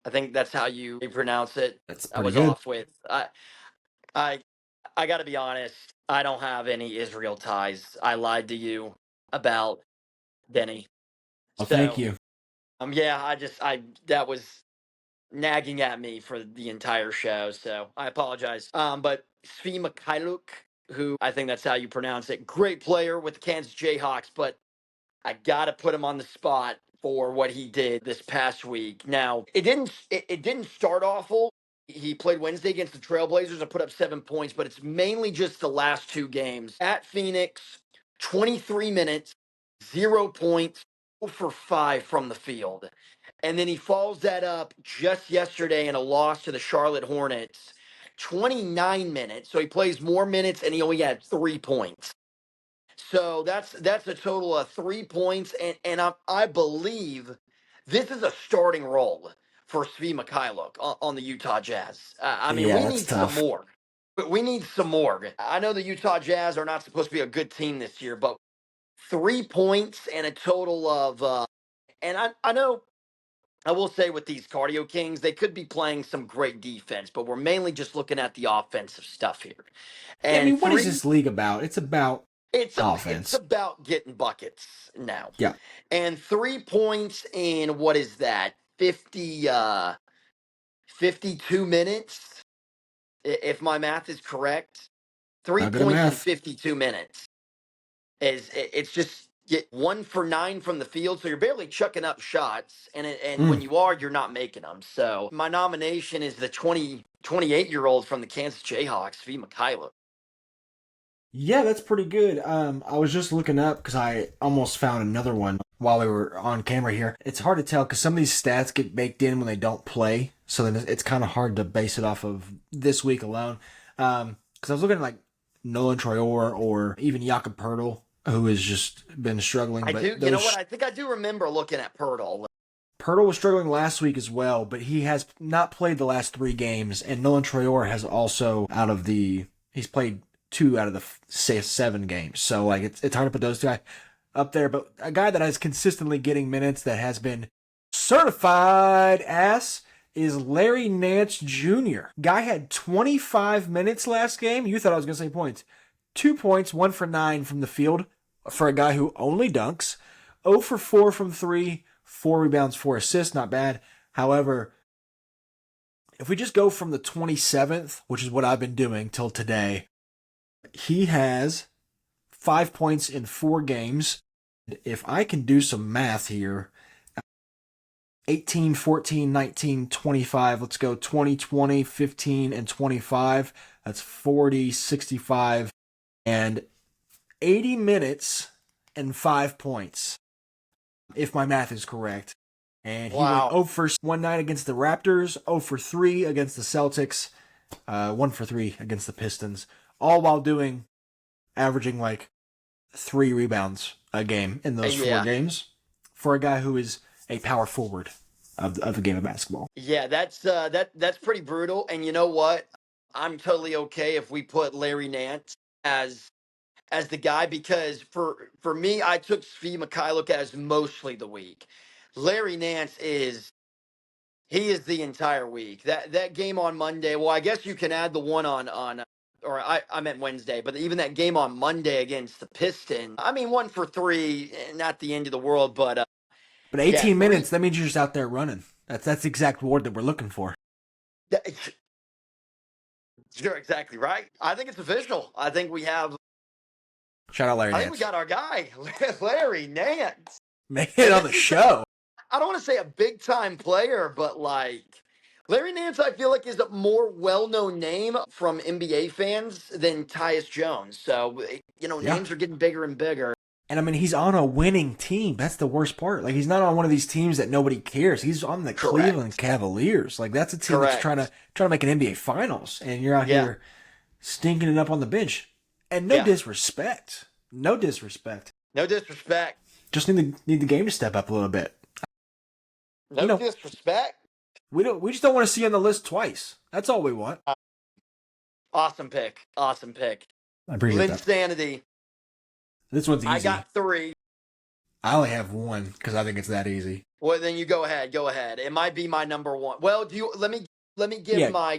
I think that's how you pronounce it. That's I pretty was good. off with. I I got to be honest. I don't have any Israel ties. I lied to you about Denny. Well, thank So you. yeah, I that was nagging at me for the entire show, so I apologize. But Svi Mikhailuk, who I think that's how you pronounce it, great player with the Kansas Jayhawks, but I gotta put him on the spot for what he did this past week. Now, it didn't start awful. He played Wednesday against the Trailblazers and put up 7 points, but it's mainly just the last two games. At Phoenix, 23 minutes, 0 points, 0 for 5 from the field. And then he follows that up just yesterday in a loss to the Charlotte Hornets. 29 minutes. So he plays more minutes and he only had 3 points. So that's a total of 3 points, and I believe this is a starting role for Svi Mikhailuk on the Utah Jazz. I mean, Yeah, we that's need some tough. more. But we need some more. I know the Utah Jazz are not supposed to be a good team this year, but 3 points and a total of and I know I will say with these Cardio Kings, they could be playing some great defense, but we're mainly just looking at the offensive stuff here. Yeah, I And mean, what is three this league about? It's about it's offense. about getting buckets now. Yeah, And 3 points in what is that? 52 minutes if my math is correct. Three not good at points in math. 52 minutes it's just get 1 for 9 from the field, so you're barely chucking up shots, and Mm. when you are, you're not making them. So my nomination is the 28 year old from the Kansas Jayhawks, V. Mikhailuk. Yeah, that's pretty good. I was just looking up because I almost found another one while we were on camera here. It's hard to tell because some of these stats get baked in when they don't play, so then it's kind of hard to base it off of this week alone. Because I was looking at like Nolan Troyor or even Jakob Pertl, who has just been struggling. I do, But you know what? those I think I do remember looking at Pirtle. Pirtle was struggling last week as well, but he has not played the last three games, and Nolan Troyor has also he's played two out of the say 7 games. So like it's hard to put those two up there, but a guy that is consistently getting minutes that has been certified ass is Larry Nance Jr. Guy had 25 minutes last game. You thought I was gonna say points. 2 points, 1 for 9 from the field for a guy who only dunks. 0 for 4 from three. 4 rebounds, 4 assists, not bad. However, if we just go from the 27th, which is what I've been doing till today, he has 5 points in 4 games. If I can do some math here, 18, 14, 19, 25, let's go 20, 20, 15, and 25. That's 40, 65, and 80 minutes and 5 points, if my math is correct. And he went Wow. 0 for 1 night against the Raptors, 0 for 3 against the Celtics, 1 for 3 against the Pistons, all while averaging like 3 rebounds a game in those 4 games for a guy who is a power forward of the game of basketball. Yeah, that's pretty brutal. And you know what? I'm totally okay if we put Larry Nance as the guy because for me, I took Svi Mikhailuk as mostly the week. Larry Nance he is the entire week. That game on Monday. Well, I guess you can add the one on or I meant Wednesday, but even that game on Monday against the Pistons. I mean, 1 for 3, not the end of the world, but But yeah, 18 three. minutes, that means you're just out there running. That's the exact word that we're looking for. that- You're exactly right. I think it's official. Shout out Larry I think we Nance. got our guy, Larry Nance. Made it And on this the is show. I don't want to say a big time player, but like Larry Nance, I feel like is a more well known name from NBA fans than Tyus Jones. So, Yeah. names are getting bigger and bigger. And I mean, he's on a winning team. That's the worst part. Like, he's not on one of these teams that nobody cares. He's on the Cleveland Correct. Cavaliers. Like, that's a team that's trying Correct. to make an NBA Finals, and you're out Yeah. here stinking it up on the bench. And no Yeah. disrespect, no disrespect. No disrespect. Just need the game to step up a little bit. No You know, disrespect. We just don't want to see on the list twice. That's all we want. Awesome pick. Awesome pick. I appreciate that. Linsanity. This one's easy. I got 3. I only have one because I think it's that easy. Well, then you go ahead. Go ahead. It might be my number 1. Well, do you let me give Yeah. my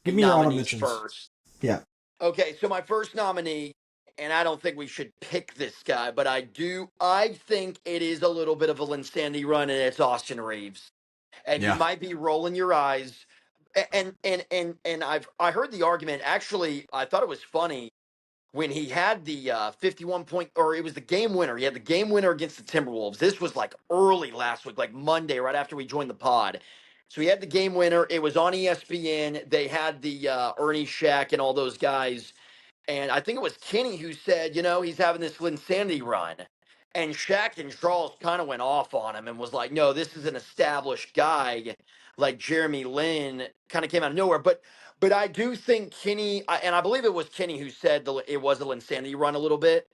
Give me your honorable nominees mentions first. Yeah. Okay, so my first nominee, and I don't think we should pick this guy, but I think it is a little bit of a Linsanity run, and it's Austin Reeves. And you Yeah. might be rolling your eyes. And I heard the argument. Actually, I thought it was funny when he had the 51 point, or it was the game winner. He had the game winner against the Timberwolves. This was like early last week, like Monday, right after we joined the pod. So he had the game winner. It was on ESPN. They had the Ernie Shack and all those guys. And I think it was Kenny who said, he's having this Linsanity run. And Shaq and Charles kind of went off on him and was like, no, this is an established guy. Like Jeremy Lin kind of came out of nowhere. But I do think Kenny, and I believe it was Kenny who said it was a Linsanity run a little bit.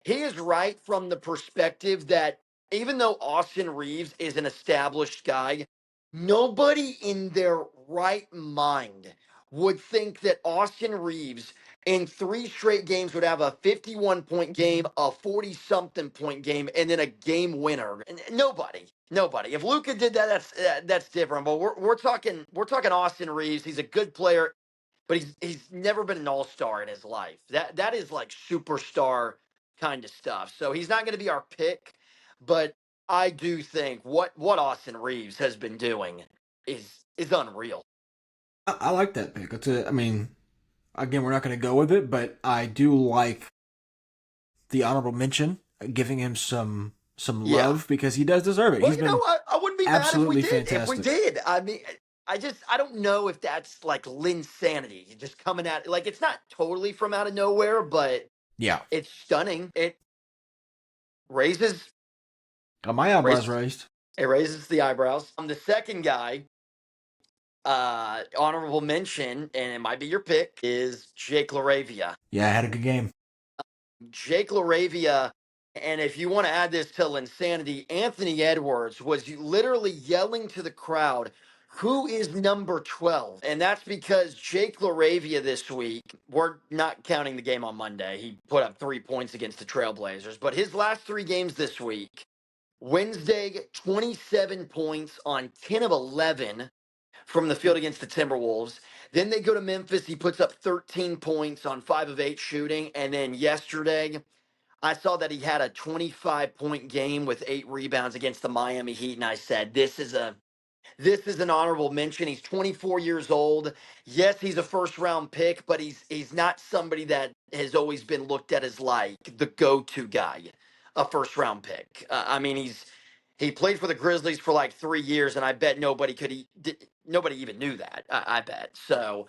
He is right from the perspective that even though Austin Reeves is an established guy, nobody in their right mind would think that Austin Reeves in 3 straight games would have a 51-point game, a 40-something point game, and then a game winner. Nobody. If Luka did that, that's different. But we're talking Austin Reeves. He's a good player, but he's never been an all-star in his life. That is like superstar kind of stuff. So he's not going to be our pick, but I do think what Austin Reeves has been doing is unreal. I like that pick. I mean, again, we're not going to go with it, but I do like the honorable mention, giving him some love because he does deserve it. Well, He's been I wouldn't be absolutely mad if we did. fantastic. If we did, I mean, I don't know if that's like Linsanity just coming out. Like it's not totally from out of nowhere, but Yeah. it's stunning. It raises Got my eyebrows raised. It raises the eyebrows. The second guy, honorable mention, and it might be your pick, is Jake LaRavia. Yeah, I had a good game. Jake LaRavia, and if you want to add this to Linsanity, Anthony Edwards was literally yelling to the crowd, who is number 12? And that's because Jake LaRavia this week, we're not counting the game on Monday. He put up 3 points against the Trailblazers, but his last 3 games this week, Wednesday, 27 points on 10 of 11 from the field against the Timberwolves. Then they go to Memphis. He puts up 13 points on 5 of 8 shooting. And then yesterday, I saw that he had a 25-point game with 8 rebounds against the Miami Heat. And I said, this is an honorable mention. He's 24 years old. Yes, he's a first-round pick, but he's not somebody that has always been looked at as like the go-to guy, a first-round pick. I mean, he played for the Grizzlies for like 3 years, and I bet nobody even knew that. I bet. So,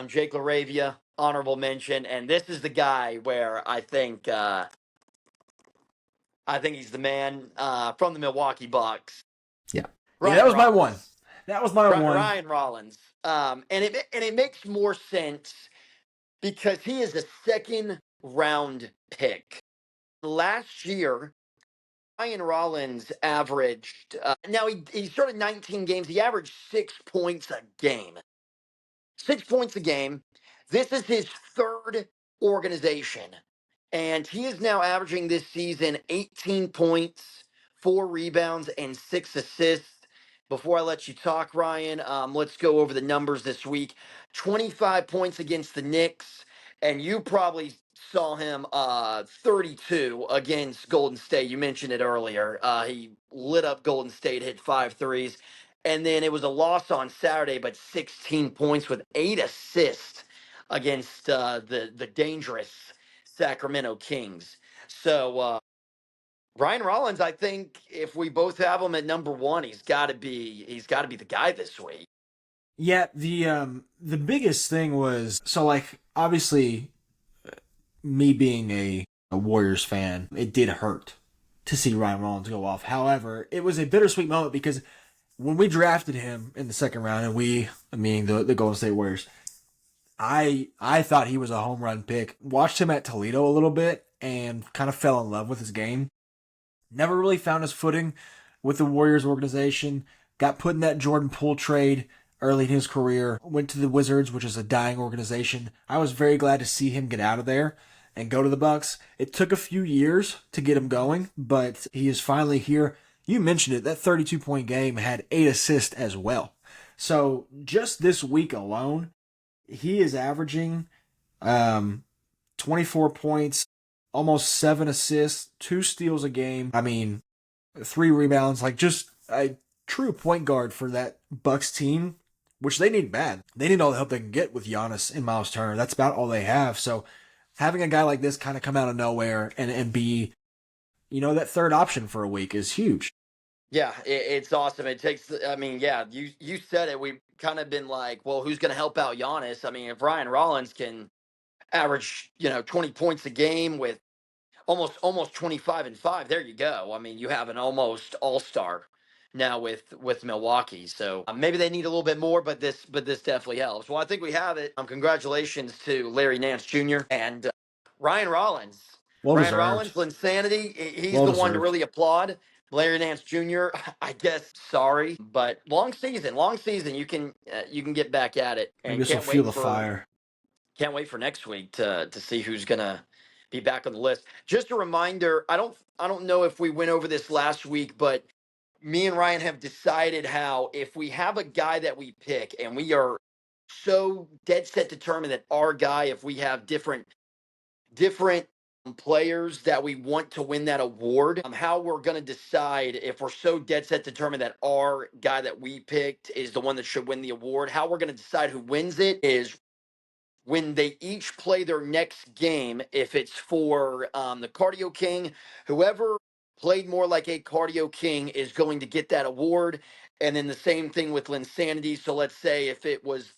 Jake LaRavia, honorable mention, and this is the guy where I think he's the man from the Milwaukee Bucks. Yeah. Ryan that was Rollins. my one. That was my one. Ryan Rollins. And it makes more sense because he is a second round pick. Last year, Ryan Rollins averaged, now he started 19 games. He averaged 6 points a game. 6 points a game. This is his third organization. And he is now averaging this season 18 points, 4 rebounds, and 6 assists. Before I let you talk, Ryan, let's go over the numbers this week. 25 points against the Knicks, and you probably saw him 32 against Golden State. You mentioned it earlier. He lit up Golden State, hit 5 threes. And then it was a loss on Saturday, but 16 points with 8 assists against the dangerous Sacramento Kings. So Ryan Rollins, I think if we both have him at number 1, he's got to be the guy this week. Yeah, the biggest thing was like obviously me being a Warriors fan, it did hurt to see Ryan Rollins go off. However, it was a bittersweet moment because when we drafted him in the second round, and meaning the Golden State Warriors, I thought he was a home run pick. Watched him at Toledo a little bit and kind of fell in love with his game. Never really found his footing with the Warriors organization, got put in that Jordan Poole trade early in his career, went to the Wizards, which is a dying organization. I was very glad to see him get out of there and go to the Bucks. It took a few years to get him going, but he is finally here. You mentioned it, that 32-point game had 8 assists as well. So just this week alone, he is averaging 24 points, almost 7 assists, 2 steals a game. I mean, 3 rebounds, like just a true point guard for that Bucks team, which they need bad. They need all the help they can get with Giannis and Miles Turner. That's about all they have. So having a guy like this kind of come out of nowhere and be, that third option for a week is huge. Yeah, it's awesome. It takes, I mean, yeah, you said it. We've kind of been like, well, who's going to help out Giannis? I mean, if Ryan Rollins can average, 20 points a game with almost 25 and 5, there you go. I mean, you have an almost all-star now with Milwaukee. So maybe they need a little bit more, but this definitely helps. Well, I think we have it. Congratulations to Larry Nance Jr. and Ryan Rollins. Well Ryan deserved. Rollins, Linsanity, he's Well the one to deserved. really applaud. Larry Nance Jr., I guess, sorry, but long season. You can get back at it, Maybe and this will fuel the fire. can't wait for next week to see who's gonna be back on the list. Just a reminder, I don't know if we went over this last week, but me and Ryan have decided how if we have a guy that we pick and we are so dead set determined that our guy, if we have different players that we want to win that award, how we're going to decide if we're so dead set determined that our guy that we picked is the one that should win the award. How we're going to decide who wins it is when they each play their next game. If it's for the Cardio King, whoever played more like a Cardio King is going to get that award. And then the same thing with Linsanity. So let's say if it was,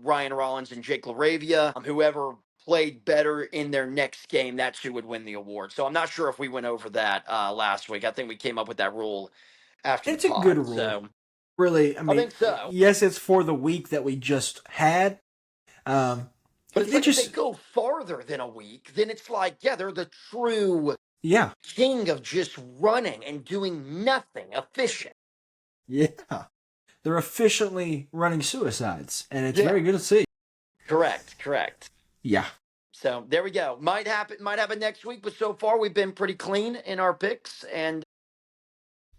Ryan Rollins and Jake LaRavia, whoever played better in their next game, that's who would win the award. So I'm not sure if we went over that last week. I think we came up with that rule after the It's a good pod. rule. So Really, I I mean, think so. yes, it's for the week that we just had. Um, But it's it like if they just, go farther than a week, then it's like, yeah, they're the true yeah, king of just running and doing nothing efficient. yeah. They're efficiently running suicides, and it's Yeah, very good to see. correct. Yeah. So there we go. Might happen next week, but so far we've been pretty clean in our picks. And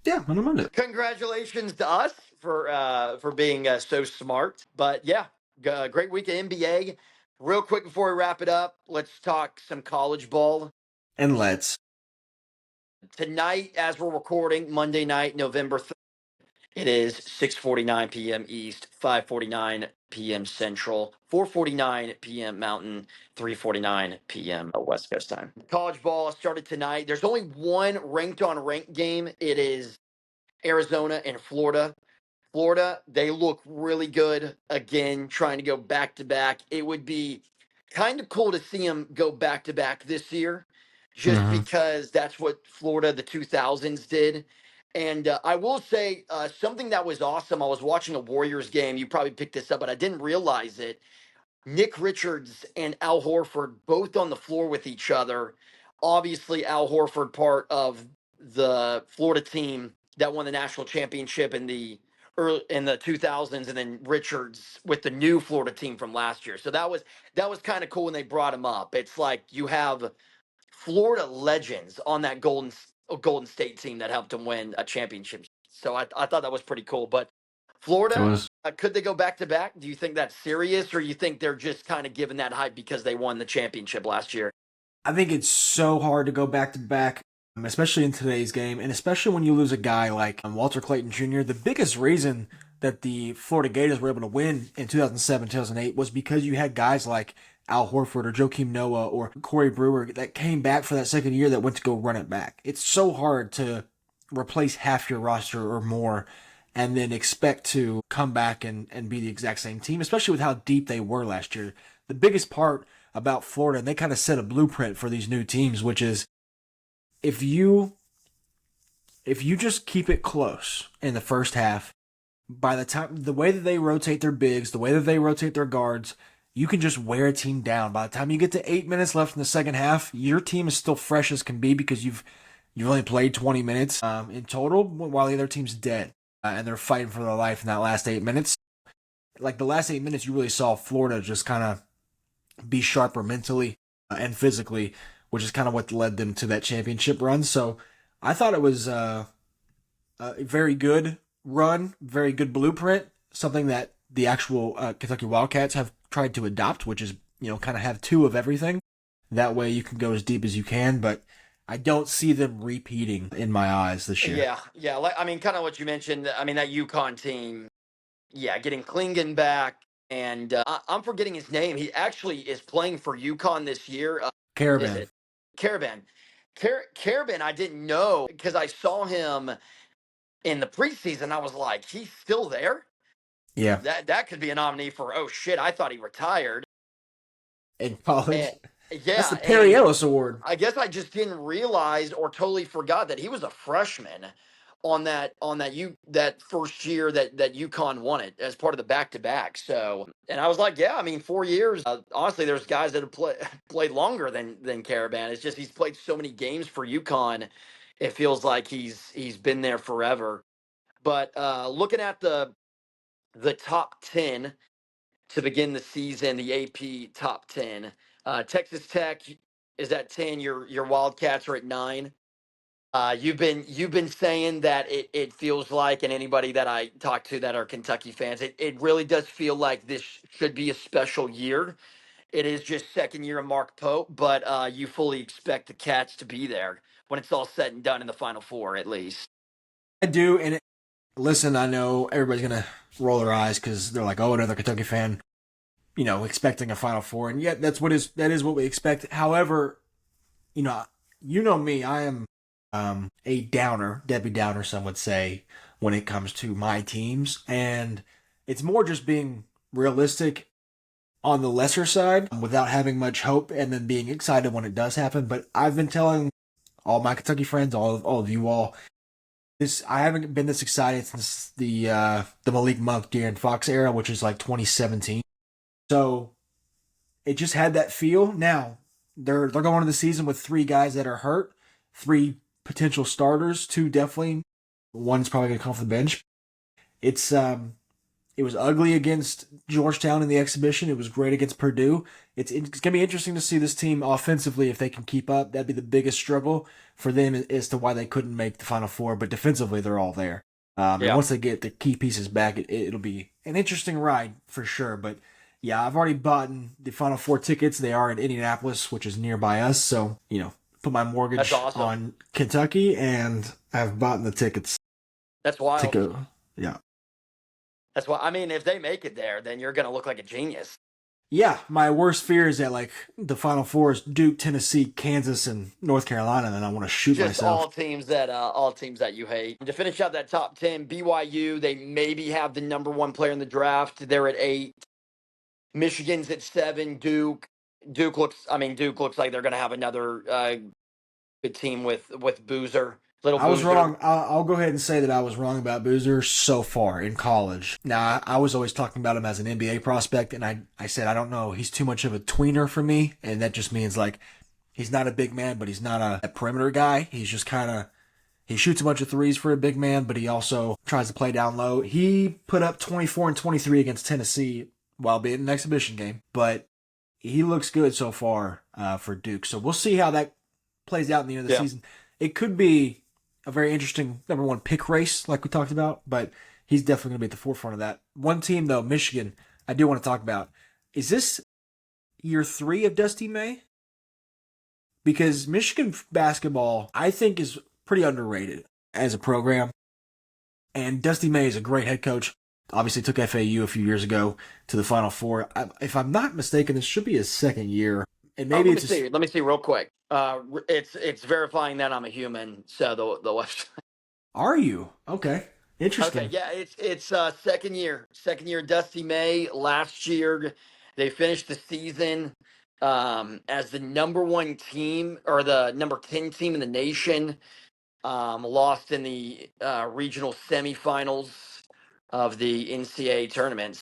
Yeah, I don't mind it. congratulations to us for being so smart. But yeah, great week of NBA. Real quick before we wrap it up, let's talk some college ball. And let's. Tonight, as we're recording, Monday night, November 3rd, it is 6:49 p.m. East, 5:49 p.m. Central, 4:49 p.m. Mountain, 3:49 p.m. West Coast time. College ball started tonight. There's only one ranked on ranked game. It is Arizona and Florida. Florida, they look really good again, trying to go back to back. It would be kind of cool to see them go back to back this year, just Mm-hmm. because that's what Florida, the 2000s, did. And I will say something that was awesome. I was watching a Warriors game. You probably picked this up, but I didn't realize it. Nick Richards and Al Horford both on the floor with each other. Obviously, Al Horford part of the Florida team that won the national championship in the 2000s, and then Richards with the new Florida team from last year. So that was kind of cool when they brought him up. It's like you have Florida legends on that Golden State team that helped him win a championship. So I thought that was pretty cool. But It Florida, was. could they go back to back? Do you think that's serious, or you think they're just kind of giving that hype because they won the championship last year? I think it's so hard to go back to back, especially in today's game, and especially when you lose a guy like Walter Clayton Jr. The biggest reason that the Florida Gators were able to win in 2007, 2008 was because you had guys like Al Horford or Joakim Noah or Corey Brewer that came back for that second year that went to go run it back. It's so hard to replace half your roster or more and then expect to come back and be the exact same team, especially with how deep they were last year. The biggest part about Florida, and they kind of set a blueprint for these new teams, which is if you just keep it close in the first half, by the time the way that they rotate their bigs, the way that they rotate their guards, you can just wear a team down. By the time you get to 8 minutes left in the second half, your team is still fresh as can be because you've only played 20 minutes in total while the other team's dead. and they're fighting for their life in that last 8 minutes. Like the last 8 minutes, you really saw Florida just kind of be sharper mentally and physically, which is kind of what led them to that championship run. So I thought it was a very good run, very good blueprint, something that the actual Kentucky Wildcats have tried to adopt, which is, kind of have two of everything. That way you can go as deep as you can, but I don't see them repeating in my eyes this year. Yeah. Like, I mean, kind of what you mentioned. I mean, that UConn team, yeah, getting Klingon back, and I'm forgetting his name. He actually is playing for UConn this year. Is Caravan. it Caravan? Caravan, I didn't know because I saw him in the preseason. I was like, he's still there. Yeah. That could be a nominee for. Oh shit, I thought he retired. In college. And, That's yeah, the Perry and Ellis Award. I guess I just didn't realize or totally forgot that he was a freshman on that first year that UConn won it as part of the back to back. So, and I was like, yeah, I mean, 4 years. Honestly, there's guys that have played longer than Caravan. It's just he's played so many games for UConn. It feels like he's been there forever. But looking at the top 10 to begin the season, the AP top 10. Texas Tech is at 10. Your Wildcats are at 9. You've been saying that it feels like, and anybody that I talk to that are Kentucky fans, it really does feel like this should be a special year. It is just second year of Mark Pope, but you fully expect the Cats to be there when it's all said and done in the Final Four, at least. I do, and listen, I know everybody's gonna roll their eyes because they're like, "Oh, another Kentucky fan," expecting a Final Four, and yet that is what we expect. However, you know, you know me, I am a downer, Debbie Downer, some would say, when it comes to my teams, and it's more just being realistic on the lesser side without having much hope, and then being excited when it does happen. But I've been telling all my Kentucky friends, all of you all, this I haven't been this excited since the Malik Monk, De'Aaron Fox era, which is like 2017. So it just had that feel. Now they're going into the season with three guys that are hurt, three potential starters, two definitely. One's probably gonna come off the bench. It's it was ugly against Georgetown in the exhibition. It was great against Purdue. It's gonna be interesting to see this team offensively if they can keep up. That'd be the biggest struggle for them as to why they couldn't make the Final Four. But defensively, they're all there. And Yeah, once they get the key pieces back, it'll be an interesting ride for sure. But yeah, I've already bought the Final Four tickets. They are in Indianapolis, which is nearby us. So, put my that's mortgage awesome. on Kentucky, and I've bought the tickets That's to wild. go. Yeah. That's why I mean, if they make it there, then you're gonna look like a genius. Yeah, my worst fear is that like the Final Four is Duke, Tennessee, Kansas, and North Carolina, and then I want to shoot Just myself. all teams that you hate. To finish out that top 10, BYU, they maybe have the number one player in the draft. They're at 8. Michigan's at 7. Duke looks like they're going to have another good team with Boozer, little I was Boozer. wrong. I'll go ahead and say that I was wrong about Boozer so far in college. Now, I was always talking about him as an NBA prospect, and I said, I don't know, he's too much of a tweener for me, and that just means like he's not a big man, but he's not a perimeter guy. He's just kind of he shoots a bunch of threes for a big man, but he also tries to play down low. He put up 24 and 23 against Tennessee while being an exhibition game, but he looks good so far for Duke. So we'll see how that plays out in the end of the Yeah. season. It could be a very interesting number one pick race, like we talked about, but he's definitely going to be at the forefront of that. One team, though, Michigan, I do want to talk about. Is this year 3 of Dusty May? Because Michigan basketball, I think, is pretty underrated as a program. And Dusty May is a great head coach. Obviously took FAU a few years ago to the Final Four. If I'm not mistaken, this should be his second year. And maybe Let me it's see. Let me see real quick. It's verifying that I'm a human. So the website. Are you? Okay. Okay, Interesting. yeah, it's second year. Dusty May. Last year, they finished the season as the number one team or the number 10 team in the nation. Lost in the regional semifinals of the NCAA tournaments.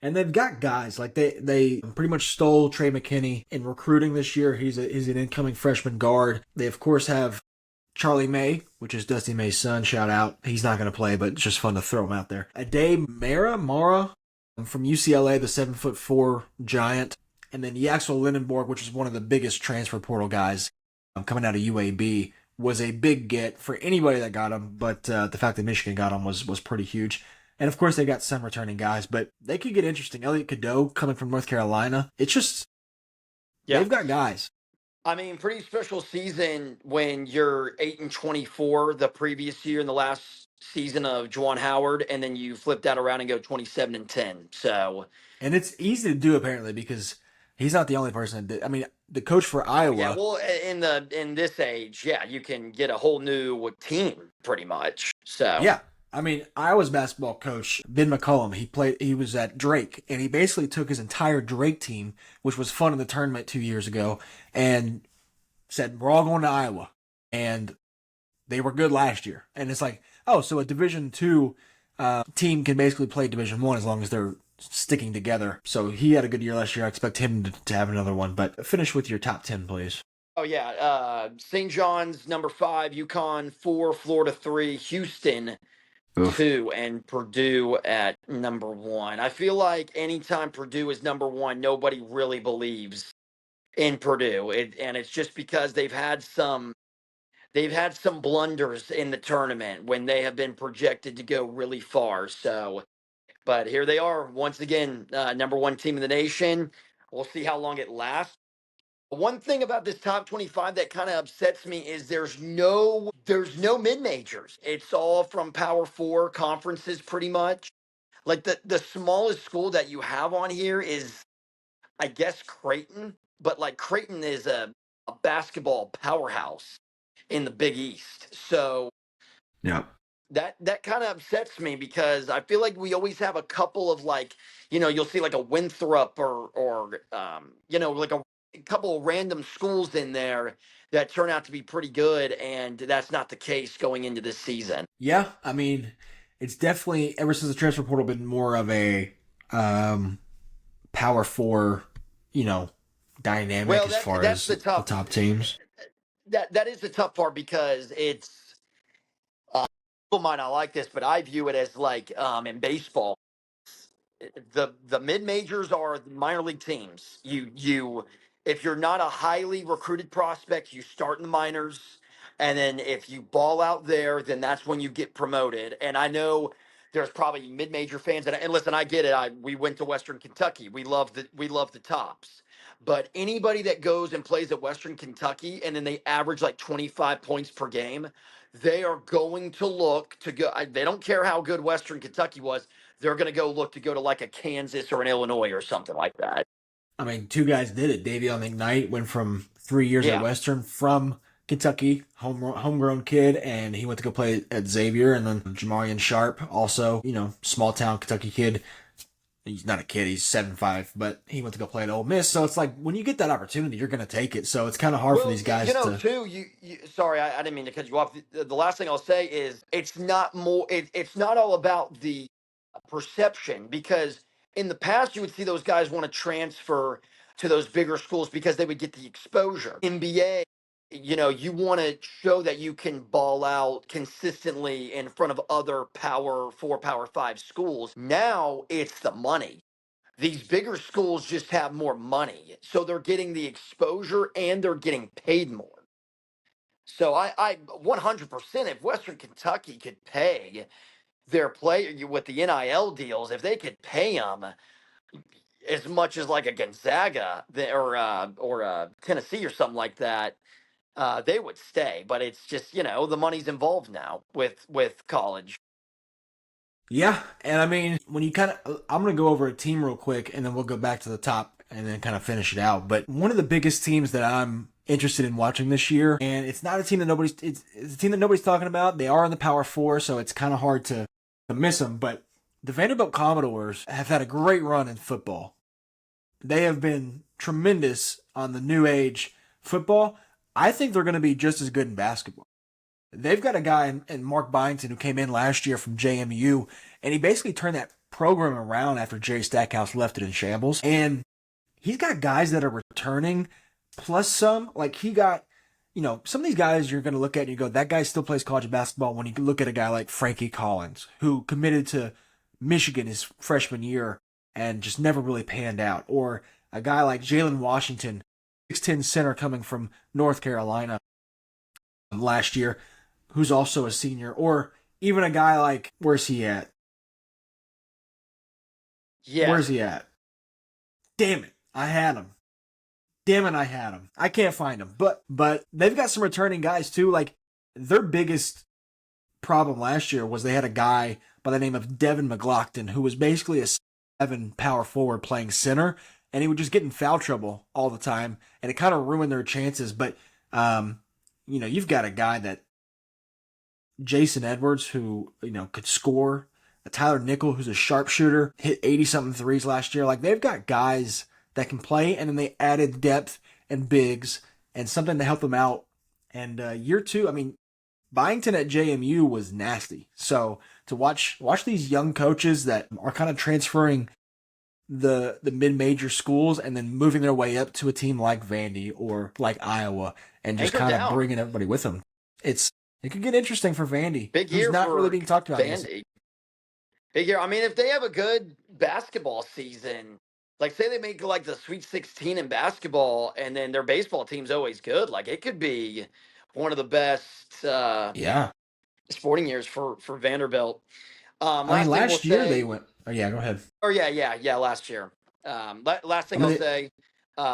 And they've got guys like they pretty much stole Trey McKinney in recruiting this year. He's an incoming freshman guard. They of course have Charlie May, which is Dusty May's son. Shout out. He's not going to play, but it's just fun to throw him out there. Ade Mara from UCLA, the 7'4" giant. And then Yaxel Lindenborg, which is one of the biggest transfer portal guys coming out of UAB, was a big get for anybody that got him. But the fact that Michigan got him was pretty huge. And of course, they got some returning guys, but they could get interesting. Elliot Cadeau coming from North Carolina. It's just, they've got guys. I mean, pretty special season when you're 8-24 the previous year in the last season of Juwan Howard, and then you flip that around and go 27-10. So, and it's easy to do apparently because he's not the only person that did. I mean, the coach for Iowa. Yeah, well, in this age, yeah, you can get a whole new team pretty much. So yeah, I mean, Iowa's basketball coach Ben McCollum. He was at Drake, and he basically took his entire Drake team, which was fun in the tournament 2 years ago, and said we're all going to Iowa, and they were good last year. And it's like, oh, so a Division II team can basically play Division I as long as they're sticking together. So he had a good year last year. I expect him to have another one. But finish with your top 10, please. Oh yeah, St. John's number 5, UConn 4, Florida 3, Houston 2, and Purdue at number 1. I feel like anytime Purdue is number 1, nobody really believes in Purdue, and it's just because they've had some blunders in the tournament when they have been projected to go really far. So, but here they are once again, number 1 team in the nation. We'll see how long it lasts. One thing about this top 25 that kind of upsets me is there's no mid majors. It's all from Power 4 conferences pretty much. Like the smallest school that you have on here is, I guess, Creighton, but like Creighton is a basketball powerhouse in the Big East. So yeah, that kind of upsets me because I feel like we always have a couple of, like, you'll see like a Winthrop or like a couple of random schools in there that turn out to be pretty good, and that's not the case going into this season. Yeah, I mean, it's definitely ever since the transfer portal been more of a Power 4, dynamic as far as the top teams. That is the tough part because it's people might not like this, but I view it as like in baseball, the mid majors are the minor league teams. You if you're not a highly recruited prospect, you start in the minors, and then if you ball out there, then that's when you get promoted. And I know there's probably mid major fans and listen, I get it. We went to Western Kentucky. We love the Tops. But anybody that goes and plays at Western Kentucky and then they average like 25 points per game, they are going to look to go. They don't care how good Western Kentucky was. They're going to look to go to like a Kansas or an Illinois or something like that. I mean, 2 guys did it. Davion McKnight went from 3 years at Western from Kentucky, homegrown kid, and he went to go play at Xavier. And then Jamarian Sharp, also, small town Kentucky kid. He's not a kid, he's 7'5", but he went to go play at Ole Miss. So it's like, when you get that opportunity, you're going to take it. So it's kind of hard for these guys sorry, I didn't mean to cut you off. The last thing I'll say is it's not all about the perception, because in the past you would see those guys want to transfer to those bigger schools because they would get the exposure. NBA, you want to show that you can ball out consistently in front of other Power 4, Power 5 schools. Now it's the money. These bigger schools just have more money, so they're getting the exposure and they're getting paid more. So I 100%, if Western Kentucky could pay their player with the NIL deals, if they could pay them as much as like a Gonzaga or a Tennessee or something like that, they would stay. But it's just, the money's involved now with college. Yeah, and I mean, when you I'm going to go over a team real quick, and then we'll go back to the top and then kind of finish it out. But one of the biggest teams that I'm interested in watching this year, and it's not a team that it's a team that nobody's talking about. They are in the Power 4, so it's kind of hard to miss them. But the Vanderbilt Commodores have had a great run in football. They have been tremendous on the new age football. I think they're going to be just as good in basketball. They've got a guy in Mark Byington who came in last year from JMU, and he basically turned that program around after Jerry Stackhouse left it in shambles. And he's got guys that are returning, plus some. Like, he got, some of these guys you're going to look at and you go, that guy still plays college basketball. When you look at a guy like Frankie Collins, who committed to Michigan his freshman year and just never really panned out, or a guy like Jalen Washington, 6'10 center coming from North Carolina last year, who's also a senior, or even a guy like, where's he at? Yeah. Where's he at? Damn it, I had him. I can't find him. But they've got some returning guys too. Like, their biggest problem last year was they had a guy by the name of Devin McLaughlin who was basically a 7 power forward playing center, and he would just get in foul trouble all the time, and it kind of ruined their chances. But you've got a guy that Jason Edwards, who could score, a Tyler Nickel, who's a sharpshooter, hit 80-something threes last year. Like, they've got guys that can play, and then they added depth and bigs and something to help them out. And year two, I mean, Byington at JMU was nasty. So to watch these young coaches that are kind of transferring the mid-major schools and then moving their way up to a team like Vandy or like Iowa and just kind of bringing everybody with them, it could get interesting for Vandy. Big year, who's not really being talked about. Vandy. Big year. I mean, if they have a good basketball season, like say they make like the Sweet 16 in basketball, and then their baseball team's always good, like it could be one of the best sporting years for Vanderbilt. Last year they went. Oh yeah, go ahead. Oh yeah, last year. Last thing I'll say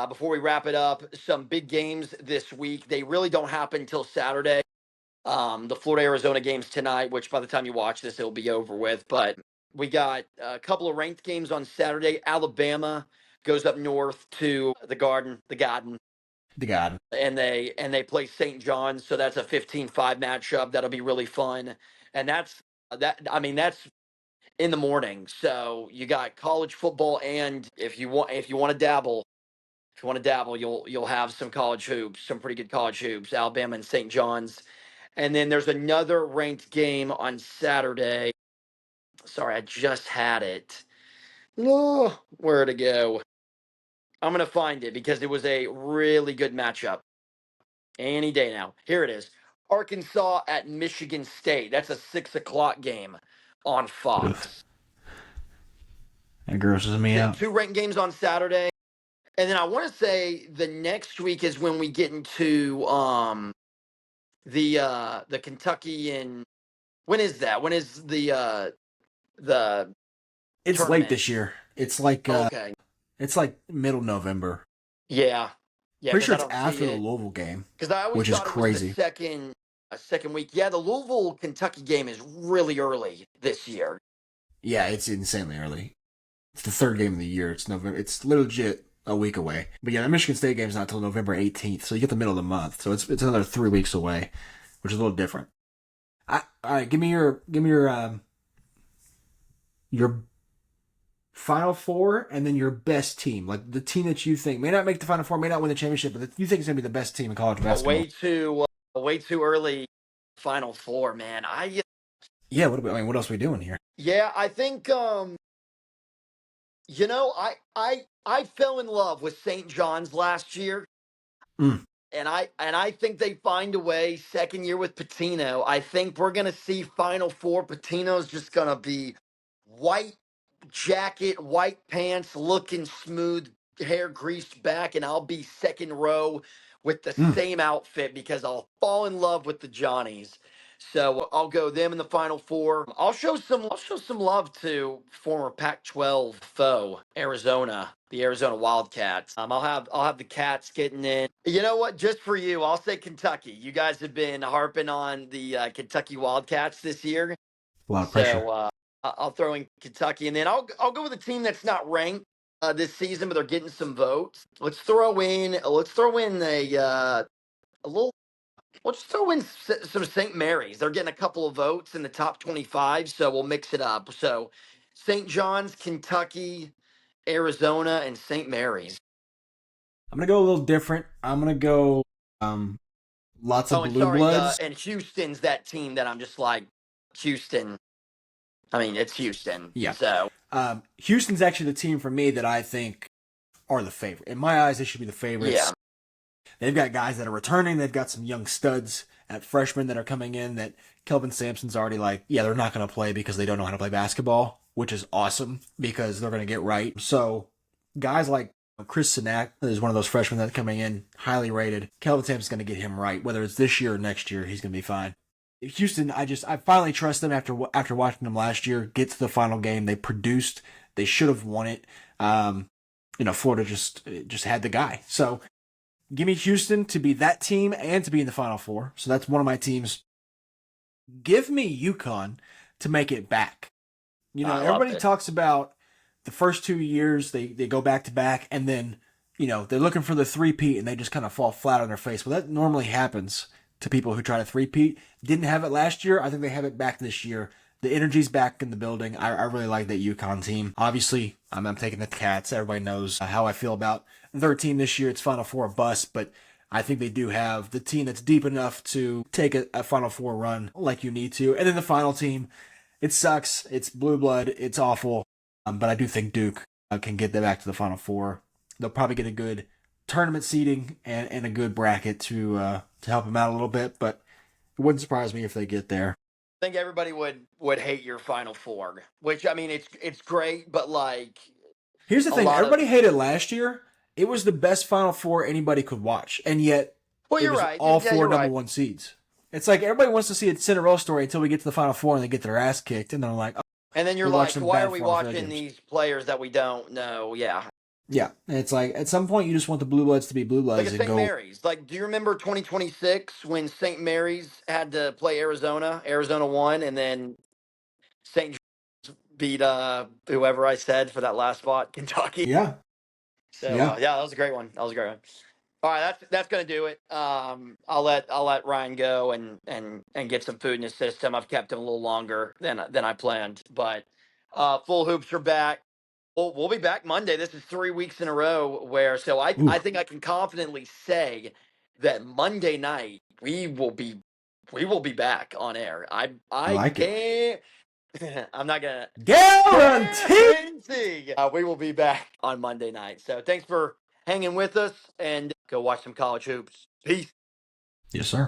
before we wrap it up, some big games this week. They really don't happen until Saturday. The Florida-Arizona game's tonight, which by the time you watch this, it'll be over with. But we got a couple of ranked games on Saturday. Alabama goes up north to the Garden. And they play St. John's, so that's a 15-5 matchup. That'll be really fun. And that's in the morning. So you got college football, and if you want to dabble, you'll have some college hoops, some pretty good college hoops, Alabama and St. John's. And then there's another ranked game on Saturday. Sorry, I just had it. Oh, where'd it go? I'm going to find it because it was a really good matchup. Any day now. Here it is. Arkansas at Michigan State. That's a 6:00 game on Fox. That grosses me out. 2 ranked games on Saturday. And then I want to say the next week is when we get into the Kentucky and when is that? When is the It's tournament? Late this year. It's like okay. It's like middle November. Yeah. Pretty sure it's after the Louisville game, which is crazy. Second week. Yeah, the Louisville Kentucky game is really early this year. Yeah, it's insanely early. It's the 3rd game of the year. It's November. It's legit a week away. But yeah, the Michigan State game's not until November 18th, so you get the middle of the month. So it's another 3 weeks away, which is a little different. All right, give me your Final Four and then your best team, like the team that you think may not make the Final Four, may not win the championship, but you think is going to be the best team in college basketball. Way too early. Final Four, man. What else are we doing here? Yeah, I think I fell in love with St. John's last year. And I think they find a way. Second year with Pitino, I think we're gonna see Final Four. Pitino's just gonna be white jacket, white pants, looking smooth, hair greased back, and I'll be second row with the same outfit because I'll fall in love with the Johnnies. So I'll go them in the Final Four. I'll show some love to former Pac-12 foe Arizona, the Arizona Wildcats. I'll have the Cats getting in. You know what? Just for you, I'll say Kentucky. You guys have been harping on the Kentucky Wildcats this year. A lot of pressure. So I'll throw in Kentucky, and then I'll go with a team that's not ranked this season, but they're getting some votes. Let's throw in a little. Let's throw in some St. Mary's. They're getting a couple of votes in the top 25, so we'll mix it up. So St. John's, Kentucky, Arizona, and St. Mary's. I'm going to go a little different. I'm going to go lots of blue bloods. And Houston's that team that I'm just like, Houston. I mean, it's Houston. Yeah. So Houston's actually the team for me that I think are the favorite. In my eyes, they should be the favorites. Yeah. They've got guys that are returning. They've got some young studs at freshmen that are coming in that Kelvin Sampson's already like, yeah, they're not going to play because they don't know how to play basketball, which is awesome because they're going to get right. So guys like Chris Sinak is one of those freshmen that's coming in, highly rated. Kelvin Sampson's going to get him right. Whether it's this year or next year, he's going to be fine. Houston, I finally trust them after watching them last year get to the final game. They produced. They should have won it. Florida just had the guy. So give me Houston to be that team and to be in the Final Four. So that's one of my teams. Give me UConn to make it back. Everybody talks about the first 2 years they go back to back, and then they're looking for the three-peat and they just kind of fall flat on their face. Well, that normally happens to people who try to three-peat. Didn't have it last year. I think they have it back this year. The energy's back in the building. I really like that UConn team. Obviously, I'm taking the Cats. Everybody knows how I feel about their team this year. It's Final Four bust, but I think they do have the team that's deep enough to take a Final Four run like you need to. And then the final team, it sucks. It's blue blood. It's awful. But I do think Duke can get them back to the Final Four. They'll probably get a good tournament seeding and a good bracket to help them out a little bit. But it wouldn't surprise me if they get there. I think everybody would hate your Final Four, which, I mean, it's great, but like, here's the thing: everybody hated last year. It was the best Final Four anybody could watch, and yet it was all four number one seeds. It's like everybody wants to see a Cinderella story until we get to the Final Four and they get their ass kicked, and they're like, oh, and then you're like, why are we watching these players that we don't know? Yeah. Yeah, it's like at some point you just want the Blue Bloods to be Blue Bloods and go. Mary's. Like, do you remember 2026 when St. Mary's had to play Arizona? Arizona won, and then St. beat whoever I said for that last spot, Kentucky. Yeah. So yeah, that was a great one. All right, that's gonna do it. I'll let Ryan go and get some food in his system. I've kept him a little longer than I planned, but full hoops are back. We'll be back Monday. This is 3 weeks in a row where, so I think I can confidently say that Monday night we will be back on air. I like can't. I'm not gonna guarantee. We will be back on Monday night. So thanks for hanging with us, and go watch some college hoops. Peace. Yes, sir.